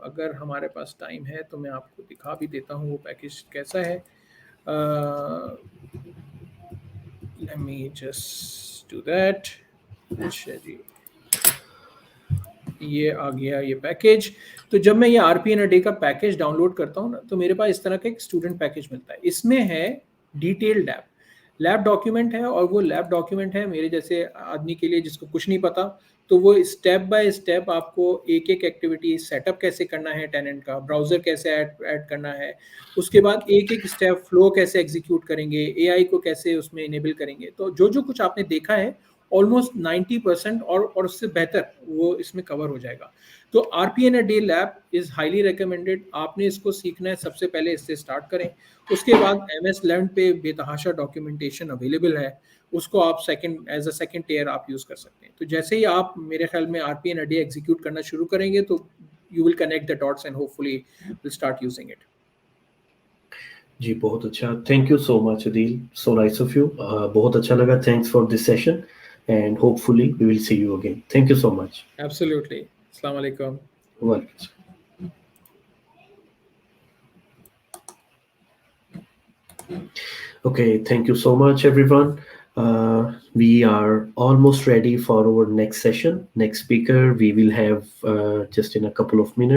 अगर हमारे पास टाइम है तो मैं आपको दिखा भी देता हूँ वो पैकेज कैसा है। Late me just do that. अच्छा जी, ये आ गया ये पैकेज। तो जब मैं ये RPN A Day का पैकेज डाउनलोड करता हूँ ना, तो मेरे पास इस तरह का एक स्टूडेंट पैकेज मिलता है। इसमें है डिटेल्ड लैब डॉक्यूमेंट है, और वो लैब डॉक्यूमेंट है मेरे जैसे आदमी के लिए जिसको कुछ नहीं पता। तो वो स्टेप बाय स्टेप आपको एक एक एक्टिविटी सेटअप कैसे करना है, टेनेंट का ब्राउजर कैसे ऐड करना है, उसके बाद एक एक स्टेप फ्लो कैसे एग्जीक्यूट करेंगे, AI को कैसे उसमें इनेबल करेंगे। तो जो जो कुछ आपने देखा है ऑलमोस्ट 90% और उससे बेहतर वो इसमें कवर हो जाएगा। तो RPN A Day lab is highly recommended. आपने इसको सीखना है, सबसे पहले इससे स्टार्ट करें। उसके बाद MS लर्न पे बेतहाशा डॉक्यूमेंटेशन अवेलेबल है, उसको आप second as a second tier आप यूज कर सकते हैं। तो जैसे ही आप मेरे ख्याल में RPN A Day एग्जीक्यूट करना शुरू करेंगे तो you will connect the dots and hopefully will start using it. जी बहुत अच्छा, thank you so much Adeel, so nice of you, बहुत अच्छा लगा, thanks for this session and hopefully we will see you again, thank you so much. Absolutely, अस्सलाम वालेकुम। Welcome. Okay, thank you so much, everyone. We are almost ready for our next session. Next speaker, we will have just in a couple of minutes.